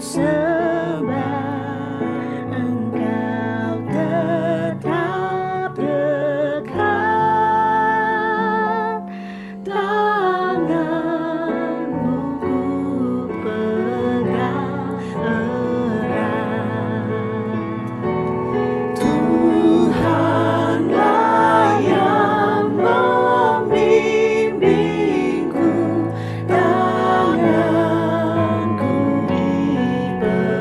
sebab Engkau tetap dekat. Tanganmu ku pegang erat. Tuhanlah yang membimbingku, tanganku dipegang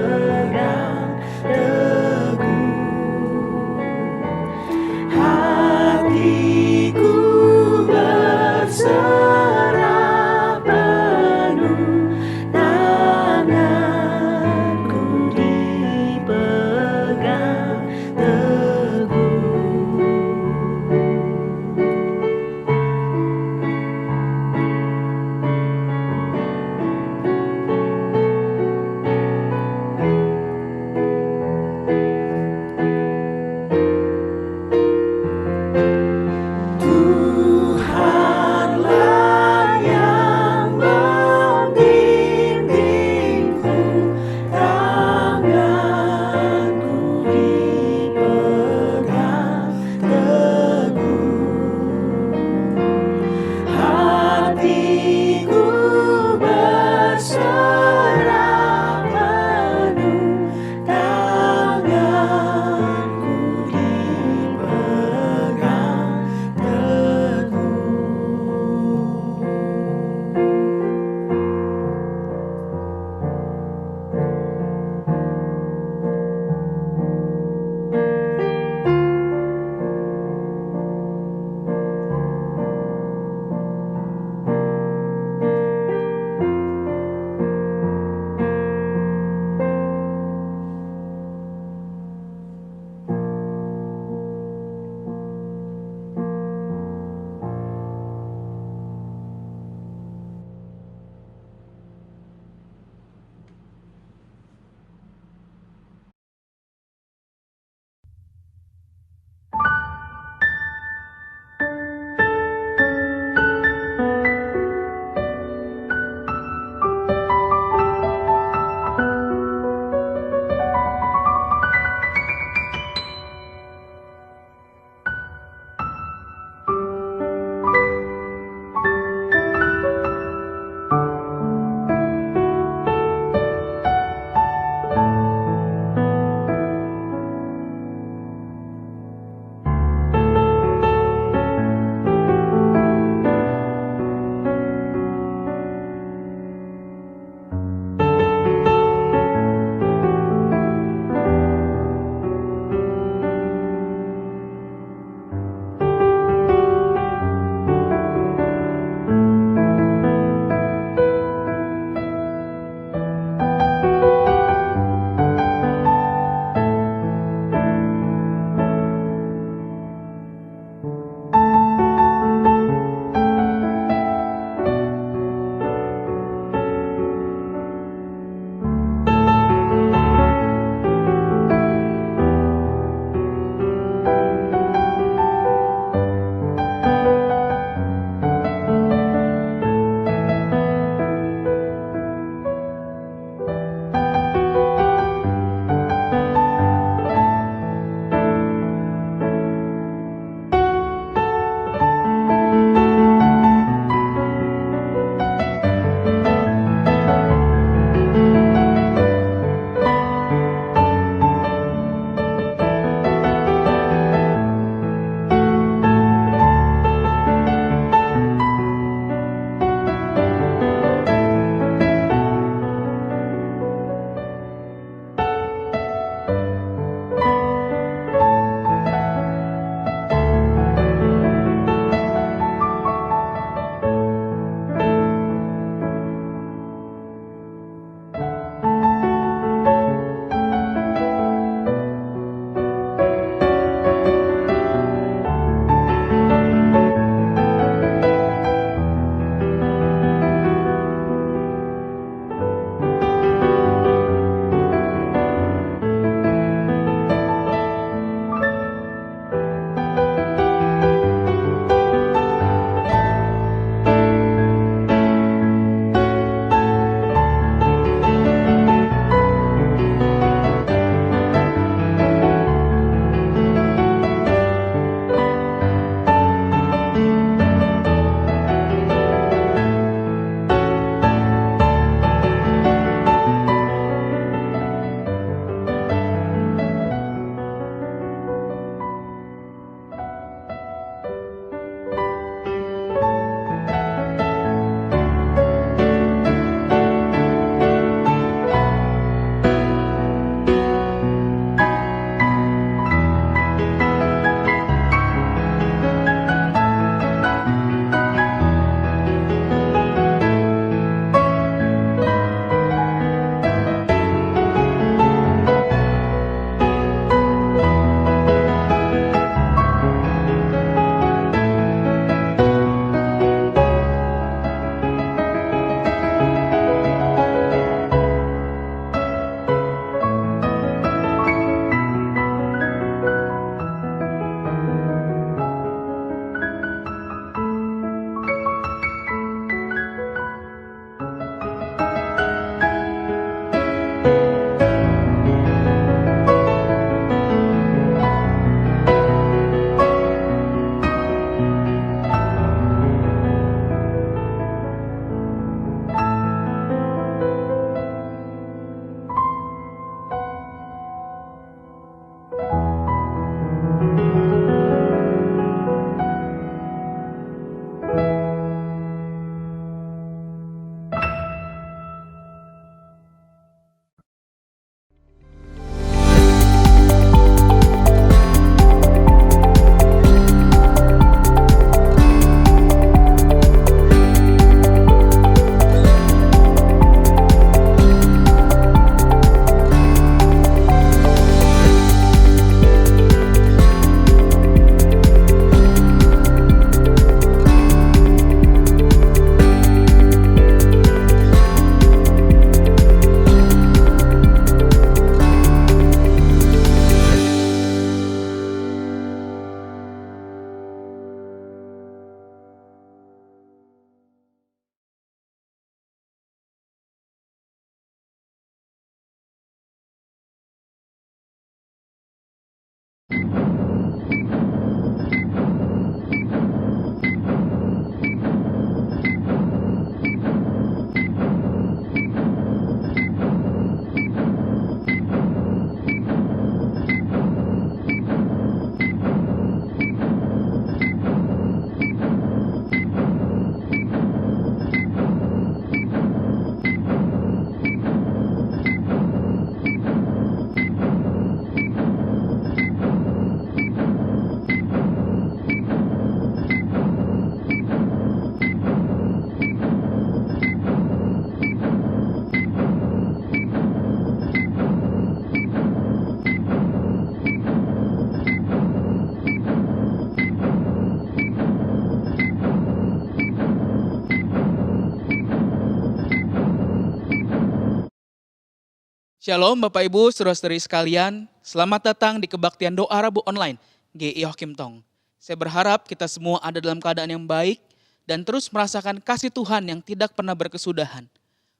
Shalom Bapak Ibu, saudara-saudari sekalian. Selamat datang di Kebaktian Doa Rabu Online GI Hokim Tong. Saya berharap kita semua ada dalam keadaan yang baik dan terus merasakan kasih Tuhan yang tidak pernah berkesudahan.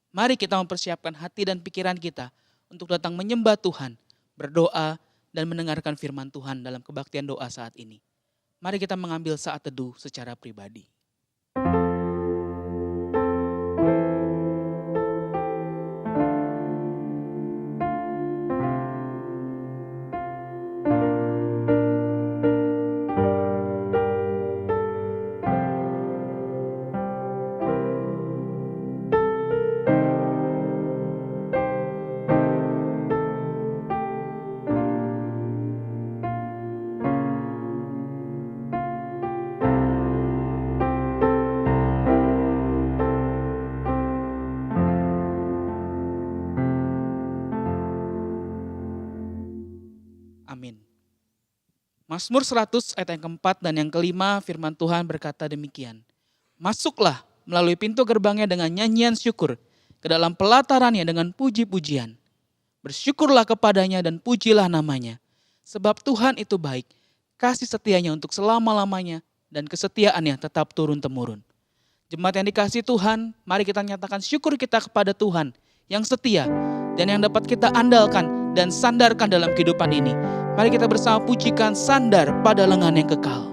Mari kita mempersiapkan hati dan pikiran kita untuk datang menyembah Tuhan, berdoa, dan mendengarkan firman Tuhan dalam kebaktian doa saat ini. Mari kita mengambil saat teduh secara pribadi. Amin. Mazmur 100 ayat yang keempat dan yang kelima firman Tuhan berkata demikian. Masuklah melalui pintu gerbangnya dengan nyanyian syukur, ke dalam pelatarannya dengan puji-pujian. Bersyukurlah kepadanya dan pujilah namanya. Sebab Tuhan itu baik, kasih setianya untuk selama-lamanya dan kesetiaannya tetap turun-temurun. Jemaat yang dikasihi Tuhan, mari kita nyatakan syukur kita kepada Tuhan yang setia dan yang dapat kita andalkan dan sandarkan dalam kehidupan ini. Mari kita bersama pujikan sandar pada lengan yang kekal.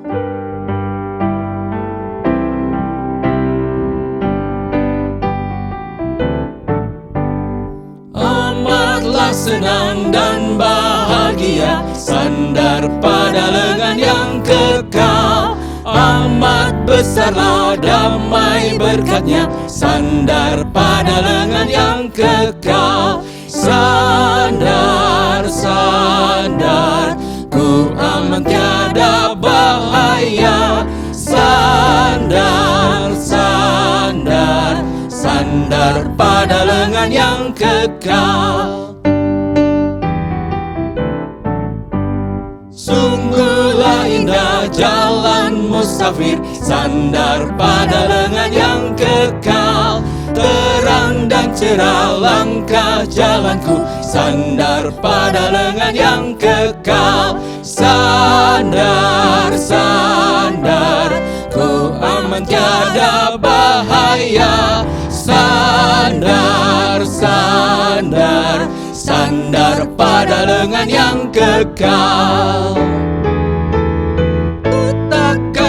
Amatlah senang dan bahagia, sandar pada lengan yang kekal. Amat besarlah damai berkatnya, sandar pada lengan yang kekal. Sandar, sandar, ku aman tiada bahaya. Sandar, sandar, sandar pada lengan yang kekal. Sungguhlah indah jalan musafir, sandar pada lengan yang kekal. Terang dan cerah langkah jalanku, sandar pada lengan yang kekal. Sandar, sandar, ku aman tiada bahaya. Sandar, sandar, sandar pada lengan yang kekal.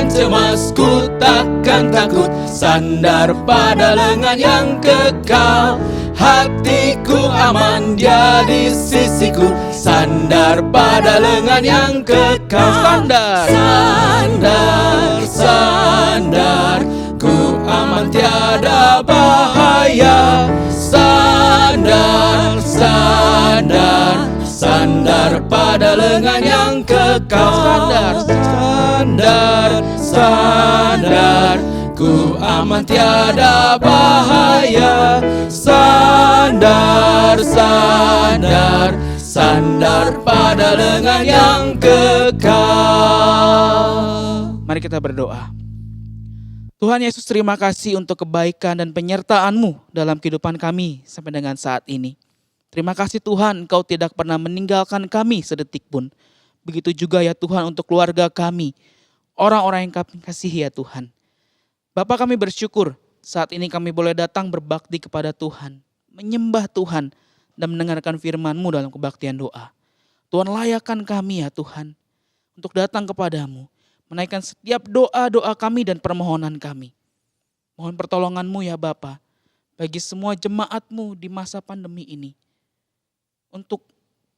Cemas, ku takkan takut, sandar pada lengan yang kekal. Hatiku aman, dia di sisiku, sandar pada lengan yang kekal. Sandar, sandar, sandar, ku aman tiada bahaya. Sandar, sandar, sandar pada lengan yang kekal. Sandar, sandar, sandar, ku aman tiada bahaya. Sandar, sandar, sandar pada lengan yang kekal. mari kita berdoa. Tuhan Yesus, terima kasih untuk kebaikan dan penyertaan-Mu dalam kehidupan kami sampai dengan saat ini. Terima kasih Tuhan, Engkau tidak pernah meninggalkan kami sedetik pun. Begitu juga ya Tuhan untuk keluarga kami, orang-orang yang kami kasihi ya Tuhan. Bapa, kami bersyukur saat ini kami boleh datang berbakti kepada Tuhan, menyembah Tuhan dan mendengarkan firman-Mu dalam kebaktian doa. Tuhan, layakkan kami ya Tuhan untuk datang kepadamu, menaikkan setiap doa-doa kami dan permohonan kami. Mohon pertolongan-Mu ya Bapa bagi semua jemaat-Mu di masa pandemi ini. Untuk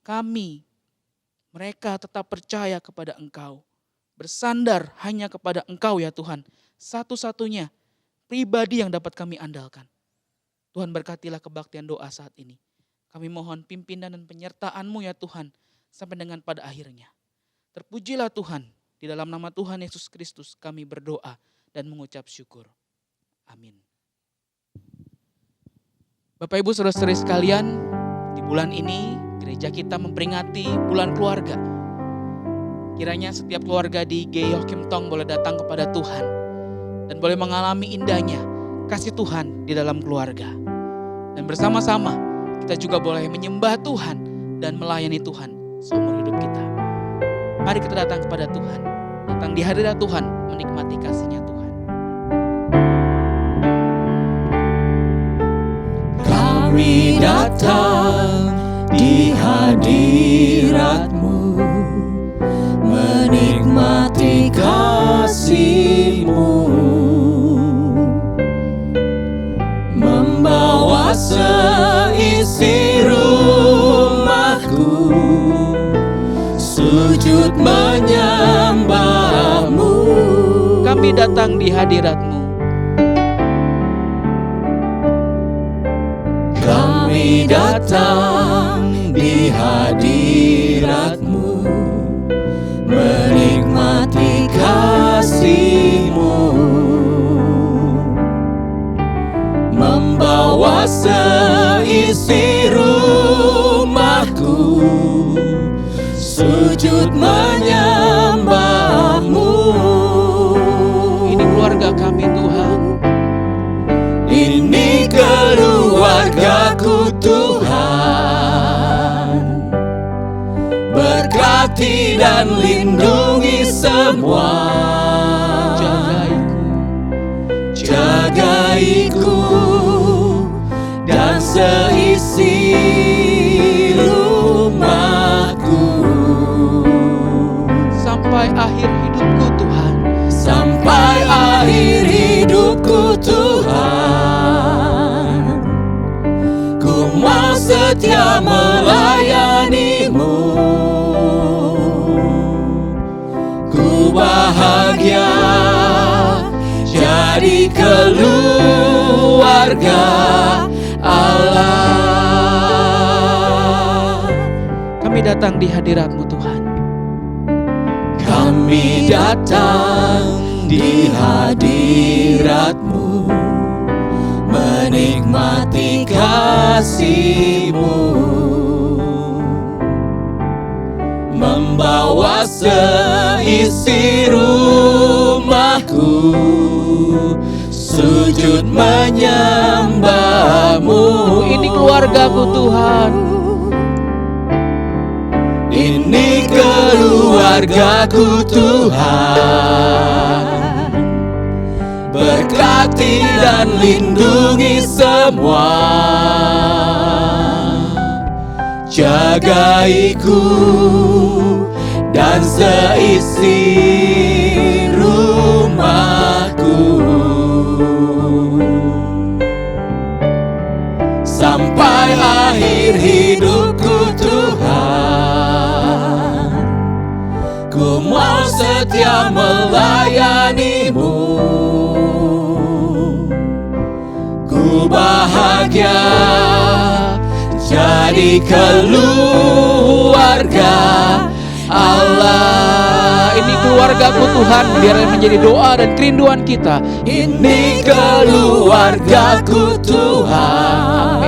kami, mereka tetap percaya kepada Engkau. Bersandar hanya kepada Engkau ya Tuhan. Satu-satunya pribadi yang dapat kami andalkan. Tuhan, berkatilah kebaktian doa saat ini. Kami mohon pimpinan dan penyertaan-Mu ya Tuhan sampai dengan pada akhirnya. Terpujilah Tuhan, di dalam nama Tuhan Yesus Kristus kami berdoa dan mengucap syukur. Amin. Bapak Ibu saudara-saudari sekalian, di bulan ini gereja kita memperingati bulan keluarga. Kiranya setiap keluarga di GI Hokim Tong boleh datang kepada Tuhan dan boleh mengalami indahnya kasih Tuhan di dalam keluarga. Dan bersama-sama kita juga boleh menyembah Tuhan dan melayani Tuhan seumur hidup kita. Mari kita datang kepada Tuhan, datang di hadirat Tuhan, menikmati kasih-Nya Tuhan. Kami datang di hadirat-Mu, menikmati kasih-Mu, membawa seisi rumahku, sujud menyembah-Mu. Kami datang di hadirat-Mu. Kami datang di hadirat-Mu, menikmati kasih-Mu, membawa seisi rumahku, sujud menyembah-Mu. Ini keluarga kami Tuhan. Ini keluargaku Tuhan, berkati dan lindungi semua. Jagaiku dan seisi rumahku, Sampai akhir hidupku Tuhan. sampai akhir hidupku Tuhan. Ku mau setia melayani-Mu. Ku bahagia jadi keluarga Allah. Kami datang di hadirat-Mu Tuhan. Kami datang di hadirat-Mu, menikmati kasih-Mu, membawa seisi rumahku, sujud menyembah-Mu. Ini keluargaku Tuhan. Ini keluargaku Tuhan, berkati dan lindungi semua. Jagaiku dan seisi rumahku, sampai akhir hidupku Tuhan. Ku mau setia melayani-Mu. Ku bahagia jadi keluarga Allah. Ini keluargaku Tuhan, biarlah menjadi doa dan kerinduan kita. Ini keluargaku Tuhan,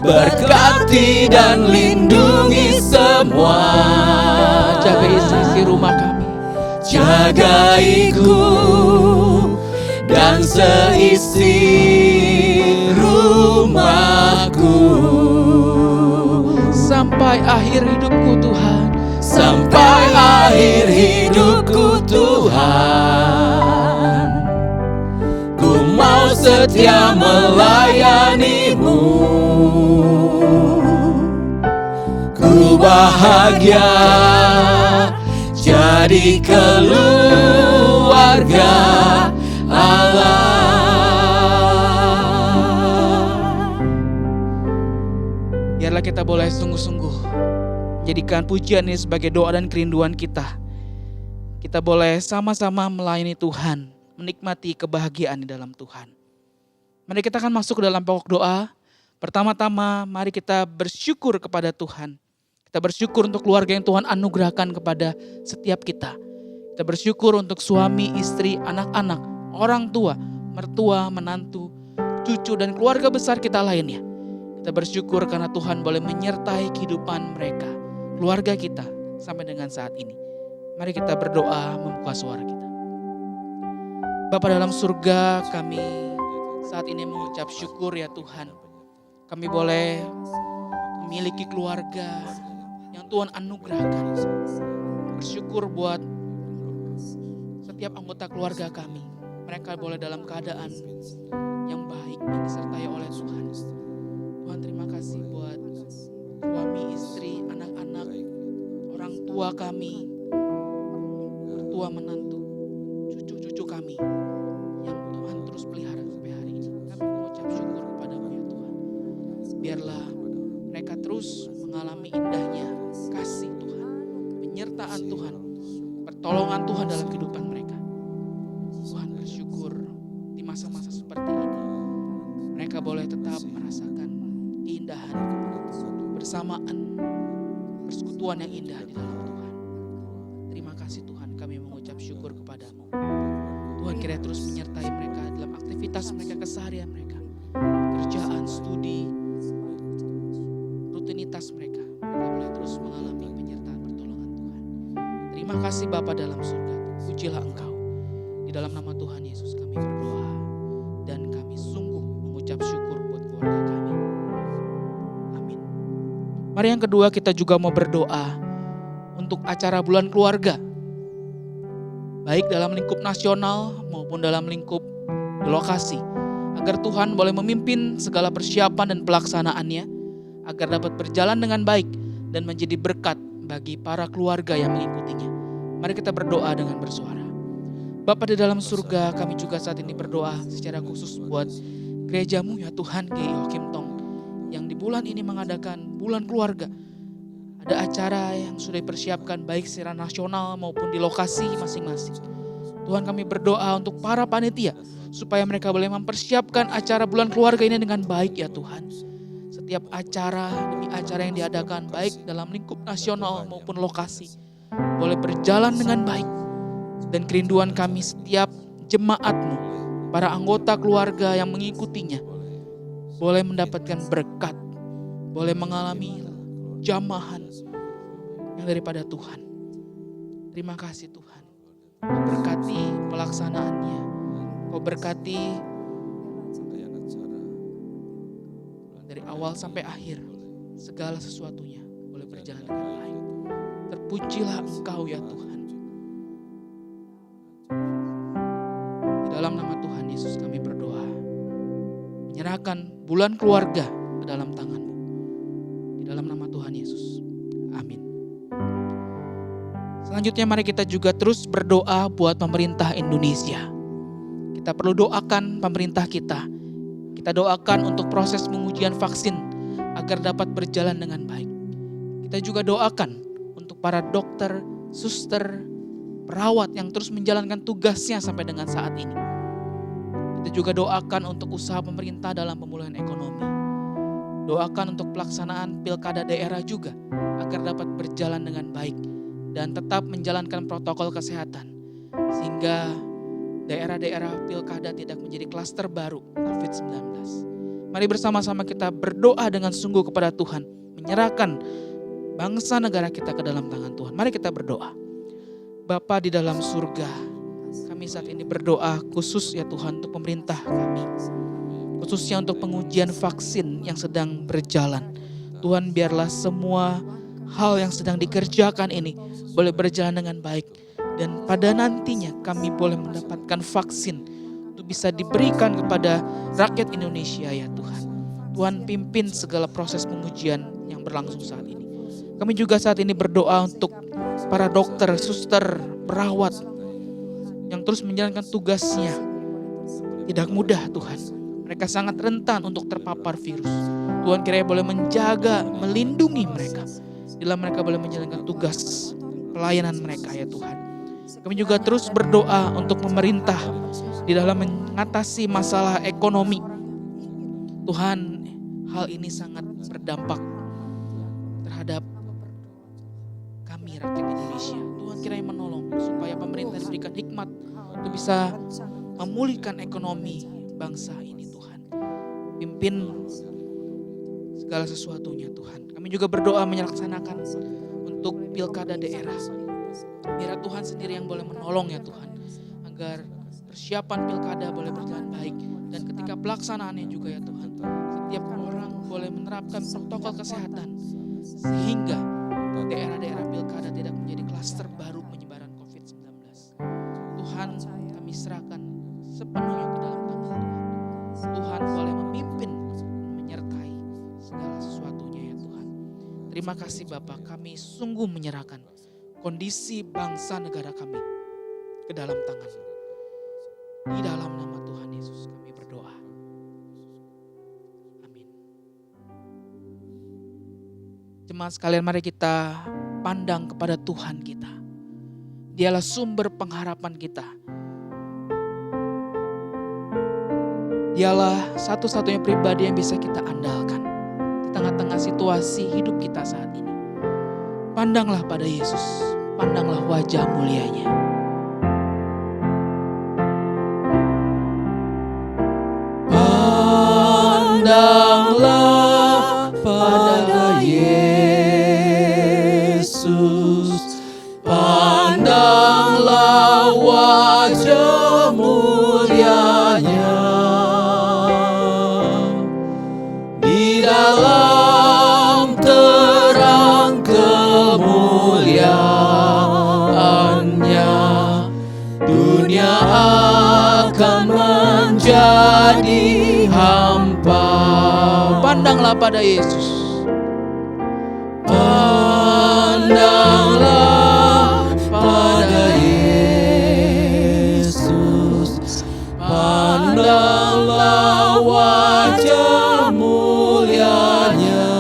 berkati dan lindungi semua. Jaga isi rumah kami. Jagaiku dan seisi rumahku, Sampai akhir hidupku Tuhan. sampai akhir hidupku Tuhan. Ku mau setia melayani-Mu. Ku bahagia jadi keluarga Allah. Biarlah kita boleh sungguh-sungguh jadikan pujian ini sebagai doa dan kerinduan kita. Kita boleh sama-sama melayani Tuhan, menikmati kebahagiaan di dalam Tuhan. Mari kita akan masuk ke dalam pokok doa. Pertama-tama mari kita bersyukur kepada Tuhan. Kita bersyukur untuk keluarga yang Tuhan anugerahkan kepada setiap kita. Kita bersyukur untuk suami, istri, anak-anak, orang tua, mertua, menantu, cucu, dan keluarga besar kita lainnya. Kita bersyukur karena Tuhan boleh menyertai kehidupan mereka, keluarga kita sampai dengan saat ini. Mari kita berdoa membuka suara kita. Bapa dalam surga, kami saat ini mengucap syukur ya Tuhan. Kami boleh memiliki keluarga yang Tuhan anugerahkan. Bersyukur buat setiap anggota keluarga kami. Mereka boleh dalam keadaan yang baik yang disertai oleh Tuhan. Tuhan, terima kasih buat suami, istri, anak-anak, orang tua kami, mertua, menantu, cucu-cucu kami yang Tuhan terus pelihara sampai hari ini. Kami mengucap syukur kepadamu ya Tuhan. Biarlah mereka terus mengalami indahnya kasih Tuhan, penyertaan Tuhan, pertolongan Tuhan dalam kehidupan mereka. Tuhan, bersyukur di masa-masa seperti ini mereka boleh tetap merasakan keindahan, bersamaan, persekutuan yang indah di dalam Tuhan. Terima kasih Tuhan, kami mengucap syukur kepadamu. Tuhan, kiranya terus menyertai mereka dalam aktivitas mereka, keseharian mereka, kerjaan, studi, rutinitas mereka. Mereka boleh terus mengalami penyertaan pertolongan Tuhan. Terima kasih Bapa dalam surga, pujilah Engkau. Di dalam nama Tuhan Yesus kami berdoa dan kami sungguh mengucap syukur buat keluarga kami. Amin. Mari yang kedua, kita juga mau berdoa untuk acara bulan keluarga. Baik dalam lingkup nasional maupun dalam lingkup lokasi. Agar Tuhan boleh memimpin segala persiapan dan pelaksanaannya. Agar dapat berjalan dengan baik dan menjadi berkat bagi para keluarga yang mengikutinya. Mari kita berdoa dengan bersuara. Bapa di dalam surga, kami juga saat ini berdoa secara khusus buat gerejamu ya Tuhan, GI Joachim Tong, yang di bulan ini mengadakan bulan keluarga. Ada acara yang sudah dipersiapkan baik secara nasional maupun di lokasi masing-masing. Tuhan, kami berdoa untuk para panitia supaya mereka boleh mempersiapkan acara bulan keluarga ini dengan baik ya Tuhan. Setiap acara demi acara yang diadakan baik dalam lingkup nasional maupun lokasi boleh berjalan dengan baik. Dan kerinduan kami setiap jemaat-Mu, para anggota keluarga yang mengikutinya, boleh mendapatkan berkat, boleh mengalami jamahan yang daripada Tuhan. Terima kasih Tuhan. Kau berkati pelaksanaannya, Kau berkati dari awal sampai akhir, segala sesuatunya boleh berjalan dengan baik. Terpujilah Engkau ya Tuhan. Di dalam nama Tuhan Yesus kami berdoa, menyerahkan bulan keluarga ke dalam tangan-Mu. Di dalam nama Tuhan Yesus, amin. Selanjutnya mari kita juga terus berdoa buat pemerintah Indonesia. Kita perlu doakan pemerintah kita. Kita doakan untuk proses pengujian vaksin agar dapat berjalan dengan baik. Kita juga doakan untuk para dokter, suster, perawat yang terus menjalankan tugasnya sampai dengan saat ini. Kita juga doakan untuk usaha pemerintah dalam pemulihan ekonomi. Doakan untuk pelaksanaan pilkada daerah juga agar dapat berjalan dengan baik dan tetap menjalankan protokol kesehatan sehingga daerah-daerah pilkada tidak menjadi klaster baru COVID-19. Mari bersama-sama kita berdoa dengan sungguh kepada Tuhan, menyerahkan bangsa negara kita ke dalam tangan Tuhan. Mari kita berdoa. Bapa di dalam surga, kami saat ini berdoa khusus ya Tuhan untuk pemerintah kami. Khususnya untuk pengujian vaksin yang sedang berjalan. Tuhan, biarlah semua hal yang sedang dikerjakan ini boleh berjalan dengan baik. Dan pada nantinya kami boleh mendapatkan vaksin untuk bisa diberikan kepada rakyat Indonesia ya Tuhan. Tuhan, pimpin segala proses pengujian yang berlangsung saat ini. Kami juga saat ini berdoa untuk para dokter, suster, perawat yang terus menjalankan tugasnya. Tidak mudah Tuhan. Mereka sangat rentan untuk terpapar virus. Tuhan kiranya boleh menjaga, melindungi mereka. Bila mereka boleh menjalankan tugas pelayanan mereka ya Tuhan. Kami juga terus berdoa untuk pemerintah di dalam mengatasi masalah ekonomi. Tuhan, hal ini sangat berdampak terhadap kami rakyat Indonesia. Tuhan kiranya menolong supaya pemerintah diberikan hikmat untuk bisa memulihkan ekonomi bangsa ini Tuhan. Pimpin segala sesuatunya Tuhan. Kami juga berdoa menyelaksanakan untuk pilkada daerah. Biar Tuhan sendiri yang boleh menolong ya Tuhan. Agar persiapan pilkada boleh berjalan baik. Dan ketika pelaksanaannya juga ya Tuhan. Setiap orang boleh menerapkan protokol kesehatan sehingga daerah-daerah pilkada tidak menjadi klaster baru penyebaran COVID-19. Tuhan, kami serahkan sepenuhnya ke dalam tangan Tuhan. Tuhan boleh memimpin, menyertai segala sesuatunya ya Tuhan. Terima kasih Bapa, kami sungguh menyerahkan kondisi bangsa negara kami ke dalam tangan-Mu. Di dalam nama Tuhan Yesus kami berdoa. Amin. Jemaat sekalian, mari kita pandang kepada Tuhan kita. Dialah sumber pengharapan kita. Dialah satu-satunya pribadi yang bisa kita andalkan di tengah-tengah situasi hidup kita saat ini. Pandanglah pada Yesus, pandanglah wajah mulianya. Pandanglah pada Yesus, pandanglah wajah mulianya. Di dalam terang kemuliaannya, dunia akan menjadi hampa. Pandanglah pada Yesus. Pandanglah pada Yesus, pandanglah wajah mulianya.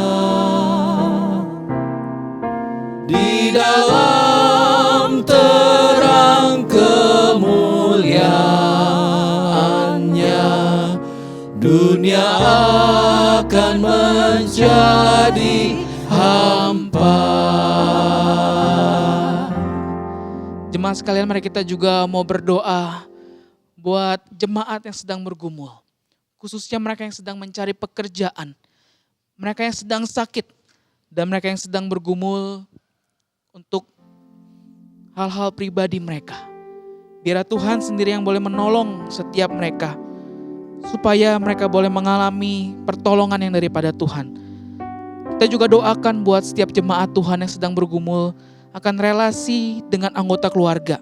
Di dalam terang kemuliaannya, dunia akan menjadi hampa. Jemaat sekalian, mari kita juga mau berdoa buat jemaat yang sedang bergumul. Khususnya mereka yang sedang mencari pekerjaan, mereka yang sedang sakit, dan mereka yang sedang bergumul untuk hal-hal pribadi mereka. Biar Tuhan sendiri yang boleh menolong setiap mereka, supaya mereka boleh mengalami pertolongan yang daripada Tuhan. Kita juga doakan buat setiap jemaat Tuhan yang sedang bergumul akan relasi dengan anggota keluarga.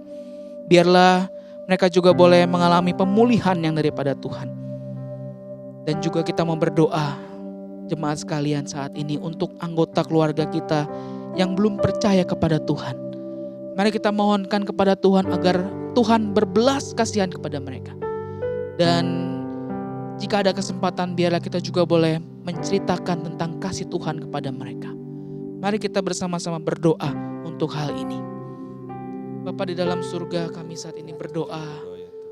Biarlah mereka juga boleh mengalami pemulihan yang daripada Tuhan. Dan juga kita mau berdoa jemaat sekalian saat ini untuk anggota keluarga kita yang belum percaya kepada Tuhan. Mari kita mohonkan kepada Tuhan agar Tuhan berbelas kasihan kepada mereka. Dan jika ada kesempatan, biarlah kita juga boleh menceritakan tentang kasih Tuhan kepada mereka. Mari kita bersama-sama berdoa untuk hal ini. Bapa di dalam surga, kami saat ini berdoa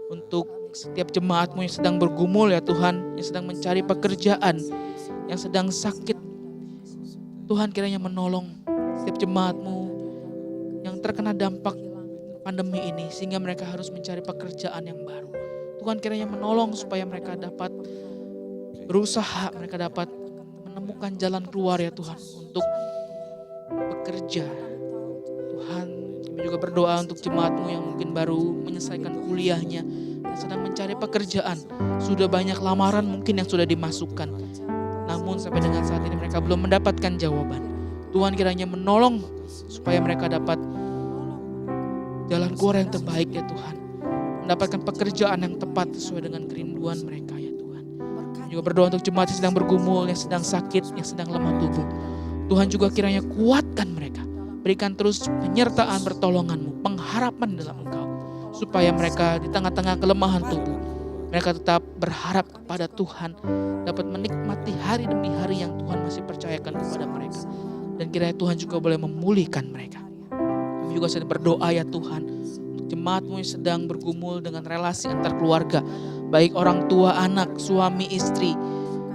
untuk setiap jemaat-Mu yang sedang bergumul ya Tuhan, yang sedang mencari pekerjaan, yang sedang sakit. Tuhan kiranya menolong setiap jemaat-Mu yang terkena dampak pandemi ini, sehingga mereka harus mencari pekerjaan yang baru. Tuhan kiranya menolong supaya mereka dapat berusaha, mereka dapat menemukan jalan keluar ya Tuhan untuk bekerja. Tuhan, kami juga berdoa untuk jemaat-Mu yang mungkin baru menyelesaikan kuliahnya, yang sedang mencari pekerjaan. Sudah banyak lamaran mungkin yang sudah dimasukkan, namun sampai dengan saat ini mereka belum mendapatkan jawaban. Tuhan kiranya menolong supaya mereka dapat jalan keluar yang terbaik ya Tuhan, mendapatkan pekerjaan yang tepat sesuai dengan kerinduan mereka ya Tuhan. Kami juga berdoa untuk jemaat yang sedang bergumul, yang sedang sakit, yang sedang lemah tubuh. Tuhan juga kiranya kuatkan mereka, berikan terus penyertaan pertolongan-Mu, pengharapan dalam Engkau, supaya mereka di tengah-tengah kelemahan tubuh, mereka tetap berharap kepada Tuhan, dapat menikmati hari demi hari yang Tuhan masih percayakan kepada mereka. Dan kiranya Tuhan juga boleh memulihkan mereka. Kami juga sedang berdoa ya Tuhan, untuk jemaat-Mu yang sedang bergumul dengan relasi antar keluarga, baik orang tua, anak, suami, istri,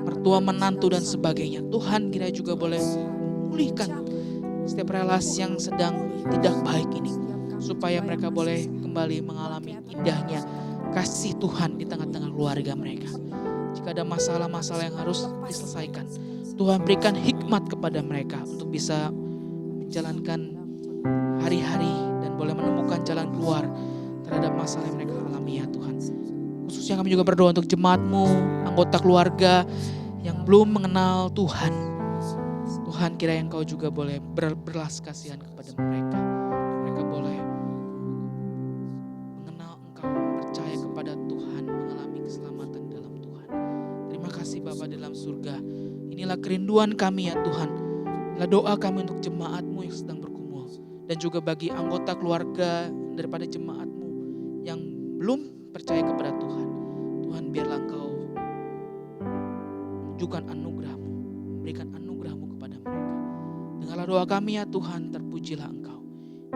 mertua, menantu dan sebagainya. Tuhan kiranya juga boleh memulihkan setiap relasi yang sedang tidak baik ini, supaya mereka boleh kembali mengalami indahnya kasih Tuhan di tengah-tengah keluarga mereka. Jika ada masalah-masalah yang harus diselesaikan, Tuhan berikan hikmat kepada mereka untuk bisa menjalankan hari-hari dan boleh menemukan jalan keluar terhadap masalah yang mereka alami ya Tuhan. Khususnya kami juga berdoa untuk jemaat-Mu, anggota keluarga yang belum mengenal Tuhan. Tuhan, kiranya Engkau juga boleh berbelas kasihan kepada mereka. Mereka boleh mengenal Engkau, percaya kepada Tuhan, mengalami keselamatan dalam Tuhan. Terima kasih Bapa dalam surga. Inilah kerinduan kami ya Tuhan. Inilah doa kami untuk jemaat-Mu yang sedang bergumul. Dan juga bagi anggota keluarga daripada jemaat-Mu yang belum percaya kepada Tuhan. Tuhan, biarlah Engkau menunjukkan anugerah-Mu, berikan anugerah-Mu kepada mereka. Dengarlah doa kami ya Tuhan, terpujilah Engkau.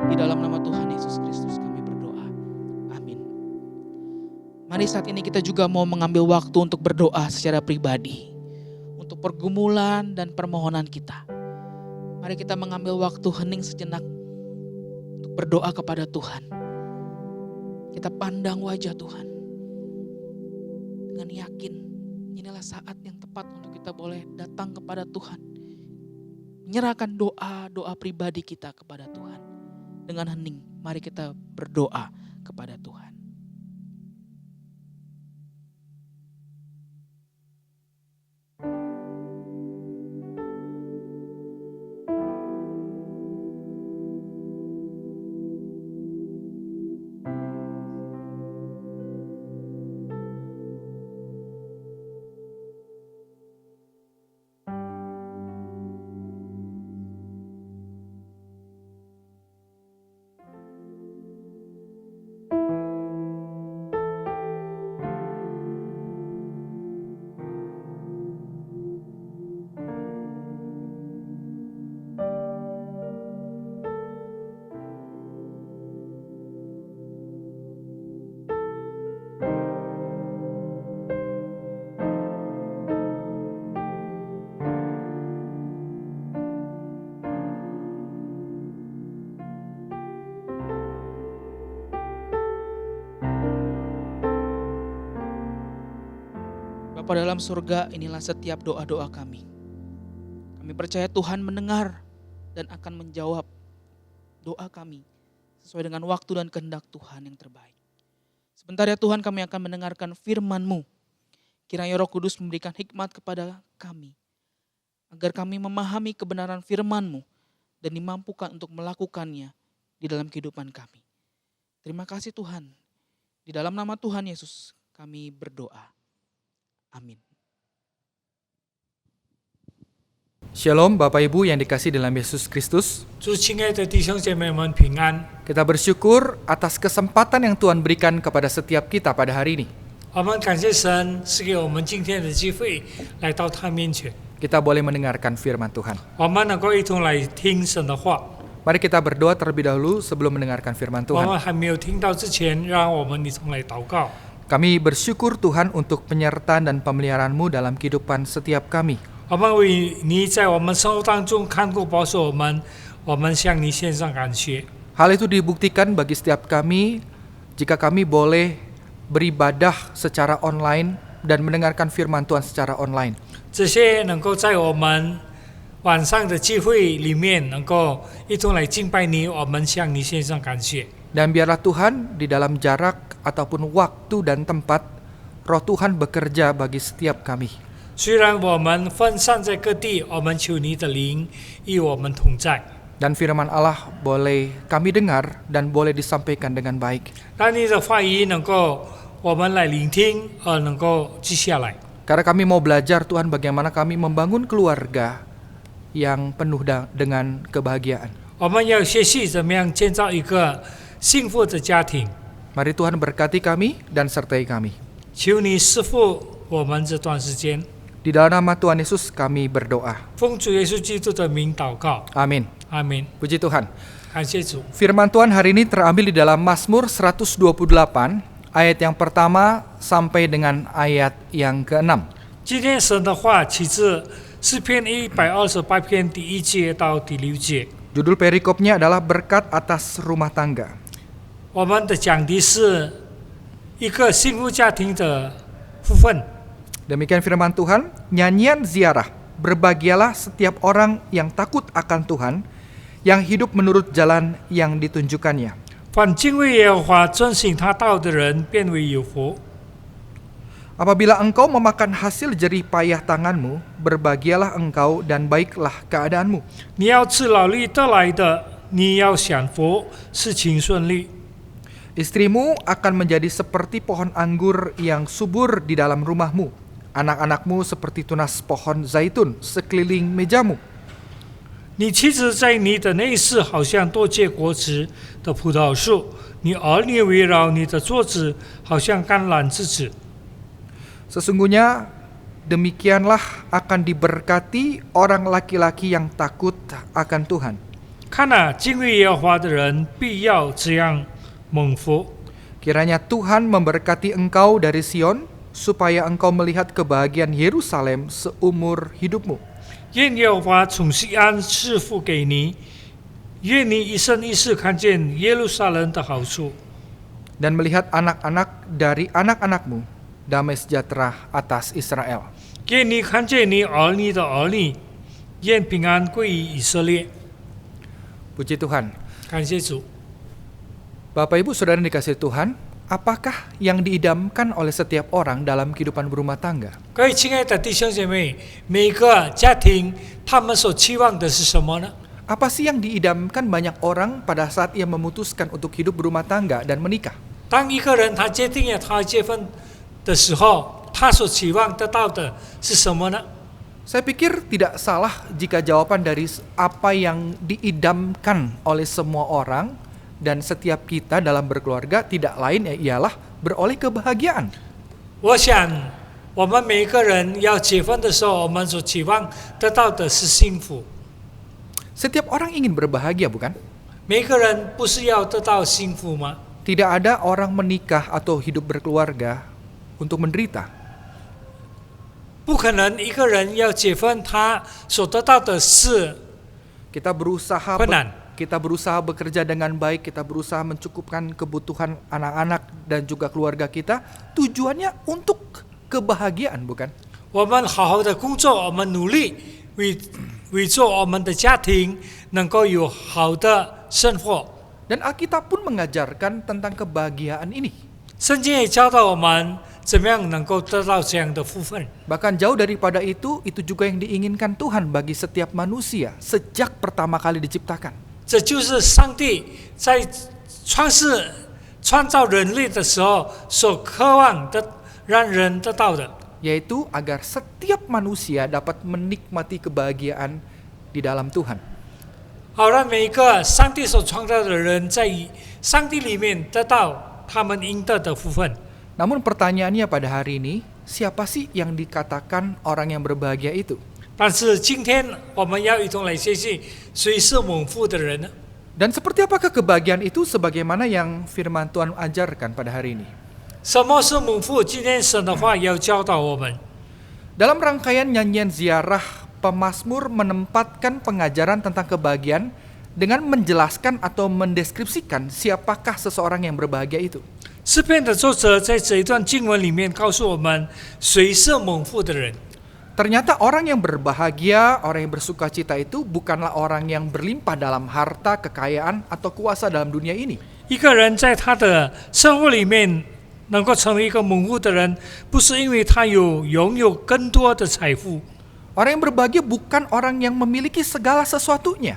Di dalam nama Tuhan Yesus Kristus kami berdoa. Amin. Mari saat ini kita juga mau mengambil waktu untuk berdoa secara pribadi. Untuk pergumulan dan permohonan kita. Mari kita mengambil waktu hening sejenak untuk berdoa kepada Tuhan. Kita pandang wajah Tuhan dengan yakin inilah saat yang tepat untuk kita boleh datang kepada Tuhan. Menyerahkan doa pribadi kita kepada Tuhan. Dengan hening, mari kita berdoa kepada Tuhan. Bapa dalam surga, inilah setiap doa-doa kami. Kami percaya Tuhan mendengar dan akan menjawab doa kami sesuai dengan waktu dan kehendak Tuhan yang terbaik. Sebentar ya Tuhan, kami akan mendengarkan firman-Mu. Kiranya Roh Kudus memberikan hikmat kepada kami, agar kami memahami kebenaran firman-Mu dan dimampukan untuk melakukannya di dalam kehidupan kami. Terima kasih Tuhan. Di dalam nama Tuhan Yesus kami berdoa. Amin. Shalom Bapak Ibu yang dikasihi dalam Yesus Kristus. 祝亲爱的弟兄姐妹们平安。 Kita bersyukur atas kesempatan yang Tuhan berikan kepada setiap kita pada hari ini. 我们感谢神赐给我们今天的机会来到他面前， Kita boleh mendengarkan firman Tuhan. 我们能够一同来听神的话。 Mari kita berdoa terlebih dahulu sebelum mendengarkan firman 我 Tuhan. 们还没有听到之前，让我们一同来祷告。 Kami bersyukur Tuhan untuk penyertaan dan pemeliharaan-Mu dalam kehidupan setiap kami. 我们为你在我们生活当中看顾保守我们向你献上感谢。 Hal itu dibuktikan bagi setiap kami jika kami boleh beribadah secara online dan mendengarkan firman Tuhan secara online. 这些能够在我们晚上的聚会里面能够一同来敬拜你，我们向你献上感谢。 Dan biarlah Tuhan di dalam jarak ataupun waktu dan tempat, Roh Tuhan bekerja bagi setiap kami. 虽然我们分散在各地，我们求你的灵与我们同在。 Dan firman Allah boleh kami dengar dan boleh disampaikan dengan baik. 让你的话语能够我们来聆听，能够记下来。 Karena kami mau belajar Tuhan bagaimana kami membangun keluarga yang penuh dengan kebahagiaan. 我们要学习怎么样建造一个幸福的家庭。 Mari Tuhan berkati kami dan sertai kami. 求你赐福我们这段时间。 Di dalam nama Tuhan Yesus kami berdoa. 奉主耶稣基督的名祷告， Amin. 阿门。 Puji Tuhan. 感谢主。 Firman Tuhan hari ini terambil di dalam Mazmur 128 ayat yang pertama sampai dengan ayat yang ke-6. 今天神的话起自诗篇128篇第1节到第6节。 Judul perikopnya adalah berkat atas rumah tangga. 我们的讲题是一个幸福家庭的福分。 Demikian firman Tuhan, nyanyian ziarah, berbahagialah setiap orang yang takut akan Tuhan, yang hidup menurut jalan yang ditunjukkannya. 凡敬畏耶和华、遵行他道的人，变为有福。Apabila engkau memakan hasil jerih payah tanganmu, berbahagialah engkau dan baiklah keadaanmu. 你要吃劳力得来的，你要享福，事情顺利。 Istrimu akan menjadi seperti pohon anggur yang subur di dalam rumahmu. Anak-anakmu seperti tunas pohon zaitun sekeliling mejamu. 你妻子在你的内室，好像多结果子的葡萄树；你儿女围绕你的桌子，好像橄榄枝子。 Sesungguhnya demikianlah akan diberkati orang laki-laki yang takut akan Tuhan. 看哪，敬畏耶和华的人必要这样蒙福。 Kiranya Tuhan memberkati engkau dari Sion, supaya engkau melihat kebahagiaan Yerusalem seumur hidupmu. 愿耶和华从西安赐福给你，愿你一生一世看见耶路撒冷的好处。 Dan melihat anak-anak dari anak-anakmu, damai sejahtera atas Israel. 愿你看见你儿女的儿女，愿平安归于以色列。 Puji Tuhan. 感谢主。 Bapak Ibu Saudara yang dikasihi Tuhan, apakah yang diidamkan oleh setiap orang dalam kehidupan berumah tangga? 各位亲爱的弟兄姐妹，每个家庭他们所期望的是什么呢？ Apa sih yang diidamkan banyak orang pada saat ia memutuskan untuk hidup berumah tangga dan menikah? 当一个人他决定了他结婚的时候，他所期望得到的是什么呢？ Saya pikir tidak salah jika jawaban dari apa yang diidamkan oleh semua orang dan setiap kita dalam berkeluarga tidak lain ialah beroleh kebahagiaan. 我想，我们每一个人要结婚的时候，我们所期望得到的是幸福。 Setiap orang ingin berbahagia, bukan? 每个人不是要得到幸福吗？ Tidak ada orang menikah atau hidup berkeluarga untuk menderita. 不可能一个人要结婚，他所得到的是 Kita berusaha Benar. kita berusaha bekerja dengan baik, kita berusaha mencukupkan kebutuhan anak-anak dan juga keluarga kita, tujuannya untuk kebahagiaan, bukan? 我们好好的工作，我们努力为做我们的家庭能够有好的生活。 Dan Alkitab pun mengajarkan tentang kebahagiaan ini. 圣经也教导我们怎么样能够得到这样的福分。 Bahkan jauh daripada itu juga yang diinginkan Tuhan bagi setiap manusia sejak pertama kali diciptakan. 这就是上帝在创造人类的时候所渴望的，让人得到的。 Yaitu agar setiap manusia dapat menikmati kebahagiaan di dalam Tuhan. 好让每一个上帝所创造的人在上帝里面得到他们应得的福分。 Namun pertanyaannya pada hari ini, siapa sih yang dikatakan orang yang berbahagia itu? 但是今天我们要一同来学习，谁是蒙福的人呢？ Dan seperti apakah kebahagiaan itu sebagaimana yang firman Tuhan ajarkan pada hari ini? 什么是蒙福？今天神的话要教导我们。 Dalam rangkaian nyanyian ziarah, pemazmur menempatkan pengajaran tentang kebahagiaan dengan menjelaskan atau mendeskripsikan siapakah seseorang yang berbahagia itu. 诗篇的作者在这一段经文里面告诉我们，谁是蒙福的人。 Ternyata orang yang berbahagia, orang yang bersuka cita itu bukanlah orang yang berlimpah dalam harta, kekayaan, atau kuasa dalam dunia ini. 一个人在他的生活里面能够成为一个蒙福的人，不是因为他拥有更多的财富。 Orang yang berbahagia bukan orang yang memiliki segala sesuatunya.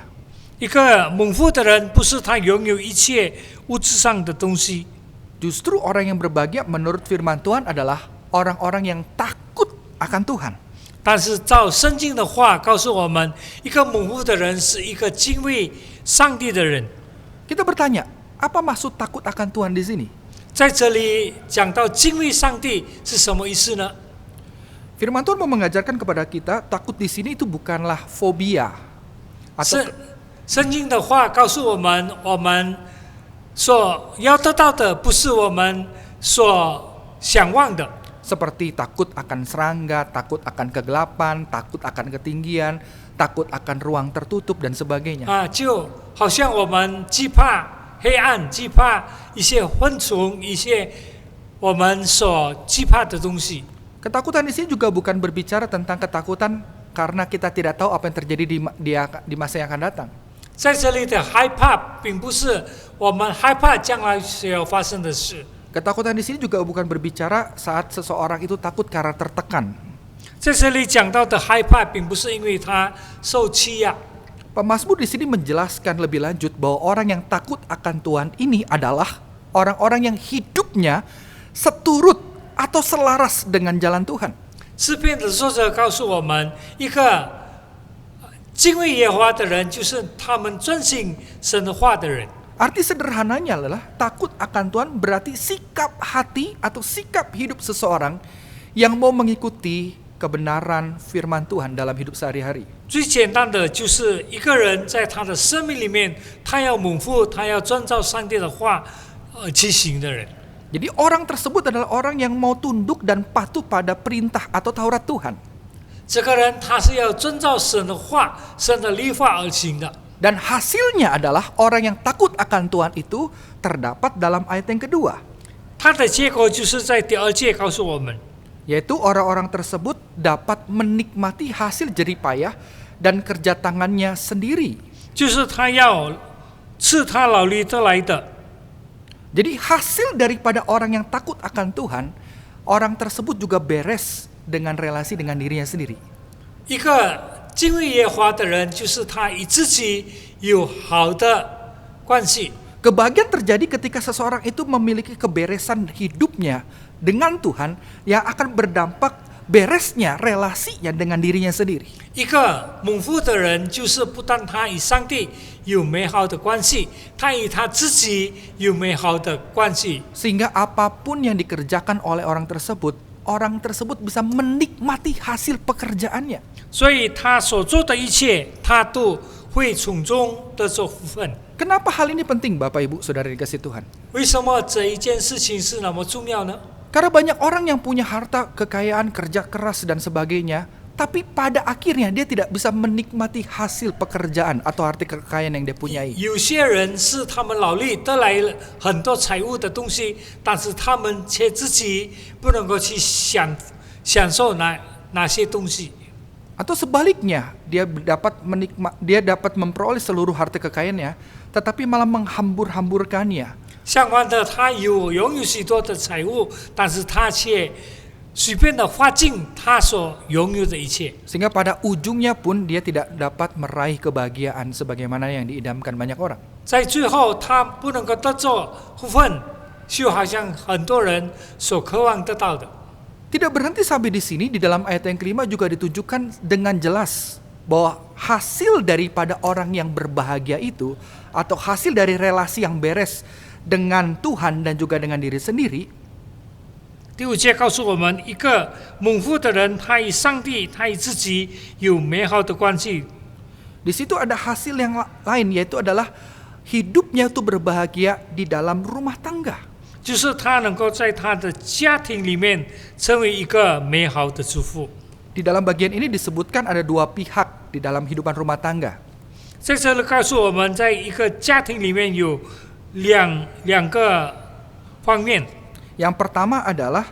一个蒙福的人不是他拥有一切物质上的东西， Justru orang yang berbahagia menurut firman Tuhan adalah orang-orang yang takut akan Tuhan. 但是照圣经的话告诉我们，一个蒙福的人是一个敬畏上帝的人。 Kita bertanya, apa maksud takut akan Tuhan di sini? 在这里讲到敬畏上帝是什么意思呢？ Firman Tuhan mau mengajarkan kepada kita, takut di sini itu bukanlah fobia atau 圣经的话告诉我们，我们所要得到的不是我们所想望的。 seperti takut akan serangga, takut akan kegelapan, takut akan ketinggian, takut akan ruang tertutup dan sebagainya. 就好像我们惧怕黑暗，惧怕一些昆虫，一些我们所惧怕的东西。 Ketakutan di sini juga bukan berbicara tentang ketakutan karena kita tidak tahu apa yang terjadi di masa yang akan datang. 在这里的害怕，并不是我们害怕将来所要发生的事。Ketakutan di sini juga bukan berbicara saat seseorang itu takut karena tertekan. 在这里讲到的害怕，并不是因为他受欺压， Pemazmur di sini menjelaskan lebih lanjut bahwa orang yang takut akan Tuhan ini adalah orang-orang yang hidupnya seturut atau selaras dengan jalan Tuhan. 诗篇的作者告诉我们，一个敬畏耶和华的人，就是他们遵行神的话的人。 Arti sederhananya adalah takut akan Tuhan berarti sikap hati atau sikap hidup seseorang yang mau mengikuti kebenaran firman Tuhan dalam hidup sehari-hari. 最简单的就是一个人在他的生命里面，他要蒙福，他要遵照上帝的话去行的人。 Jadi orang tersebut adalah orang yang mau tunduk dan patuh pada perintah atau Taurat Tuhan. 这个人他是要遵照神的话、神的律法而行的。 Dan hasilnya adalah orang yang takut akan Tuhan itu terdapat dalam ayat yang kedua. 他的结果就是在第二节告诉我们， Yaitu orang-orang tersebut dapat menikmati hasil jeripayah dan kerja tangannya sendiri. 就是他要是他劳力得来的。 Jadi hasil daripada orang yang takut akan Tuhan, orang tersebut juga beres dengan relasi dengan dirinya sendiri. 一个敬畏耶和华的人，就是他与自己有好的关系。 Kebahagiaan terjadi ketika seseorang itu memiliki keberesan hidupnya dengan Tuhan yang akan berdampak beresnya relasinya dengan dirinya sendiri. 一个蒙福的人，就是不但他与上帝有美好的关系，他与他自己有美好的关系。 Sehingga apapun yang dikerjakan oleh orang tersebut bisa menikmati hasil pekerjaannya. 所以他所做的一切，他都会从中得着福分。 Kenapa hal ini penting Bapak Ibu Saudara dikasih Tuhan? 为什么这一件事情是那么重要呢？ Karena banyak orang yang punya harta, kekayaan, kerja keras dan sebagainya, tapi pada akhirnya dia tidak bisa menikmati hasil pekerjaan atau arti kekayaan yang dia punyai. 有些人是他们劳力得来了很多财物的东西，但是他们却自己不能够去享受哪些东西。 Atau sebaliknya, dia dapat memperoleh seluruh harta kekayaannya, tetapi malah menghambur-hamburkannya. 相反的，他拥有许多的财物，但是他却随便的花尽他所拥有的一切。 Sehingga pada ujungnya pun dia tidak dapat meraih kebahagiaan sebagaimana yang diidamkan banyak orang. 在最后，他不能够得着福分，就好像很多人所渴望得到的。 Tidak berhenti sampai di sini, di dalam ayat yang kelima juga ditunjukkan dengan jelas bahwa hasil daripada orang yang berbahagia itu atau hasil dari relasi yang beres dengan Tuhan dan juga dengan diri sendiri, 第五节告诉我们，一个蒙福的人，他与上帝，他与自己有美好的关系。 di situ ada hasil yang lain, yaitu adalah hidupnya itu berbahagia di dalam rumah tangga. 就是他能够在他的家庭里面成为一个美好的祝福。 Di dalam bagian ini disebutkan ada dua pihak di dalam kehidupan rumah tangga. 在这里告诉我们，在一个家庭里面有两个方面。 Yang pertama adalah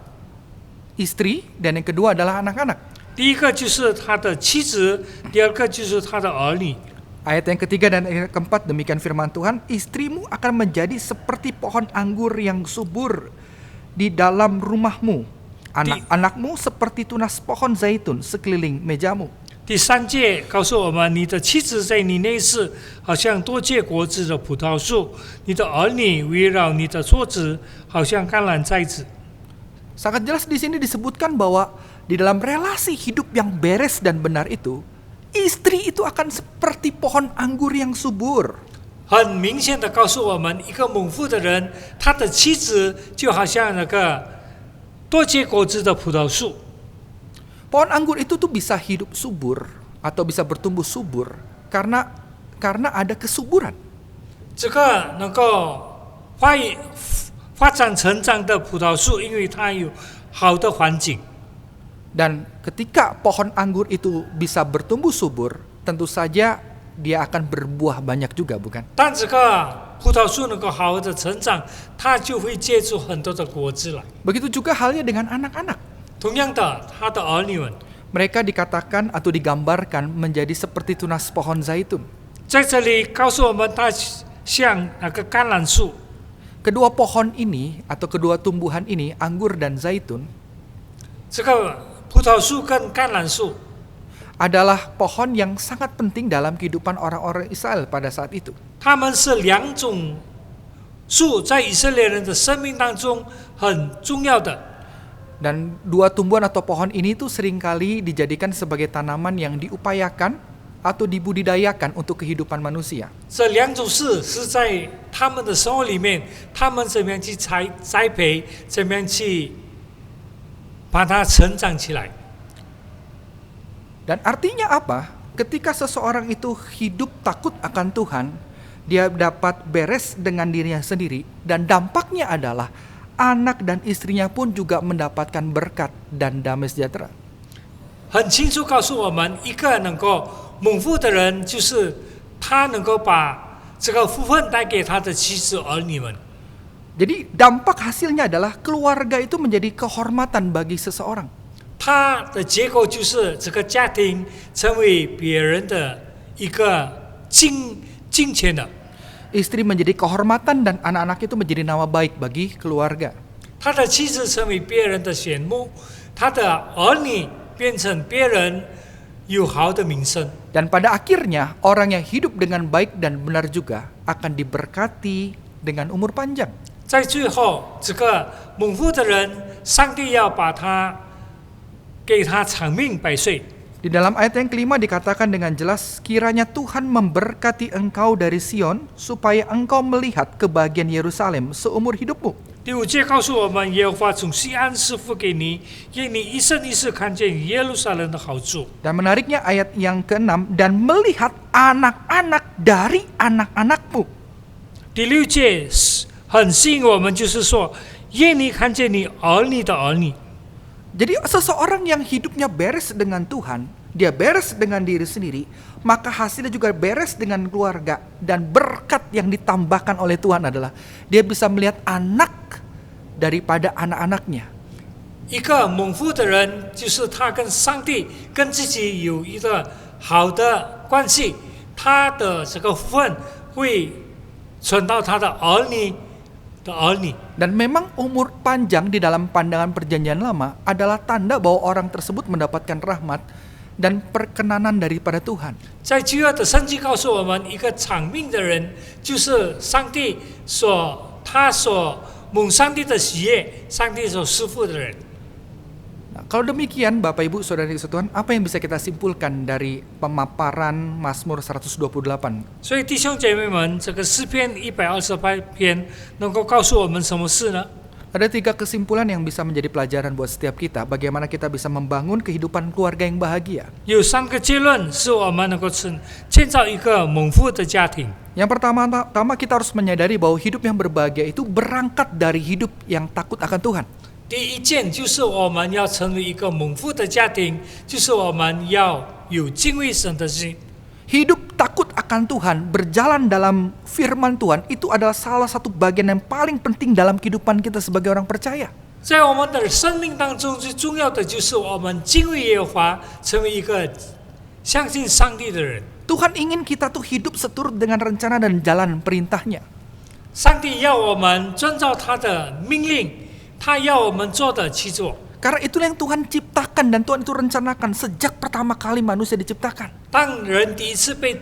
istri dan yang kedua adalah anak-anak. 第一个就是他的妻子，第二个就是他的儿女。 Ayat yang ketiga dan ayat keempat demikian firman Tuhan, istrimu akan menjadi seperti pohon anggur yang subur di dalam rumahmu. Anak-anakmu seperti tunas pohon zaitun sekeliling mejamu. 第三节告诉我们，你的妻子在你内室，好像多结果子的葡萄树；你的儿女围绕你的桌子，好像橄榄栽子。 Sangat jelas di sini disebutkan bahwa di dalam relasi hidup yang beres dan benar itu, istri itu akan seperti pohon anggur yang subur. 很明显的告诉我们，一个蒙福的人，他的妻子就好像那个多结果子的葡萄树。 Pohon anggur itu tuh bisa hidup subur atau bisa bertumbuh subur karena ada kesuburan. 这个能够发展成长的葡萄树，因为它有好的环境。 Dan ketika pohon anggur itu bisa bertumbuh subur, tentu saja dia akan berbuah banyak juga, bukan? 当这个葡萄树能够好好的成长，它就会结出很多的果子来。 Begitu juga halnya dengan anak-anak. 同样的，他的儿女们， Mereka dikatakan atau digambarkan menjadi seperti tunas pohon zaitun. 在这里告诉我们，它像那个橄榄树。Kedua pohon ini atau kedua tumbuhan ini, anggur dan zaitun, 这个葡萄树跟橄榄树 adalah pohon yang sangat penting dalam kehidupan orang-orang Israel pada saat itu. 它们是两种树，在以色列人的生命当中很重要的。 Dan dua tumbuhan atau pohon ini tuh seringkali dijadikan sebagai tanaman yang diupayakan atau dibudidayakan untuk kehidupan manusia. 这两种事是在他们的生活里面，他们怎么样去栽培，怎么样去把它成长起来。 Dan artinya apa? Ketika seseorang itu hidup takut akan Tuhan, dia dapat beres dengan dirinya sendiri, dan dampaknya adalah anak dan istrinya pun juga mendapatkan berkat dan damai sejahtera. 很清楚告诉我们，一个能够蒙福的人，就是他能够把这个福分带给他的妻子儿女们。 Jadi dampak hasilnya adalah keluarga itu menjadi kehormatan bagi seseorang. 他的结果就是这个家庭成为别人的一个金钱的。 Istri menjadi kehormatan dan anak-anak itu menjadi nama baik bagi keluarga. 他的妻子成为别人的羡慕，他的儿女变成别人有好的名声。 Dan pada akhirnya orang yang hidup dengan baik dan benar juga akan diberkati dengan umur panjang. 在最后，这个蒙福的人，上帝要把他给他长命百岁。 Di dalam ayat yang kelima dikatakan dengan jelas, kiranya Tuhan memberkati engkau dari Sion, supaya engkau melihat kebahagiaan Yerusalem seumur hidupmu. 第5节告诉我们，耶和华从西安赐福给你，愿你一生一世看见耶路撒冷的好处。 Dan menariknya ayat yang ke-6, dan melihat anak-anak dari anak-anakmu. 第6节很吸引我们，就是说，愿你看见你儿女的儿女。 Jadi seseorang yang hidupnya beres dengan Tuhan, dia beres dengan diri sendiri, maka hasilnya juga beres dengan keluarga. Dan berkat yang ditambahkan oleh Tuhan adalah dia bisa melihat anak daripada anak-anaknya. 一个蒙福的人，就是他跟上帝、跟自己有一个好的关系，他的这个福分会传到他的儿女的儿女。 Dan memang umur panjang di dalam pandangan perjanjian lama adalah tanda bahwa orang tersebut mendapatkan rahmat dan perkenanan daripada Tuhan. 在旧约的圣经告诉我们，一个长命的人，就是上帝他所蒙上帝的喜悦，上帝所赐福的人。 Nah, kalau demikian Bapak Ibu Saudari Kesatuan, apa yang bisa kita simpulkan dari pemaparan Mazmur 128? 所以弟兄姐妹们，这个诗篇128篇能够告诉我们什么事呢？ Ada 3 kesimpulan yang bisa menjadi pelajaran buat setiap kita, bagaimana kita bisa membangun kehidupan keluarga yang bahagia. 有3个结论是我们能够建造一个蒙福的家庭。 Yang pertama kita harus menyadari bahwa hidup yang berbahagia itu berangkat dari hidup yang takut akan Tuhan. 第一件就是我们要成为一个蒙福的家庭，就是我们要有敬畏神的心。 Hidup takut akan Tuhan, berjalan dalam firman Tuhan, itu adalah salah satu bagian yang paling penting dalam kehidupan kita sebagai orang percaya. 在我们的生命当中，最重要的就是我们敬畏耶和华，成为一个相信上帝的人。 Tuhan ingin kita tuh hidup seturut dengan rencana dan jalan perintahnya. 上帝要我们遵照他的命令，他要我们做的去做。 Karena itulah yang Tuhan ciptakan dan Tuhan itu rencanakan sejak pertama kali manusia diciptakan. 当人第一次被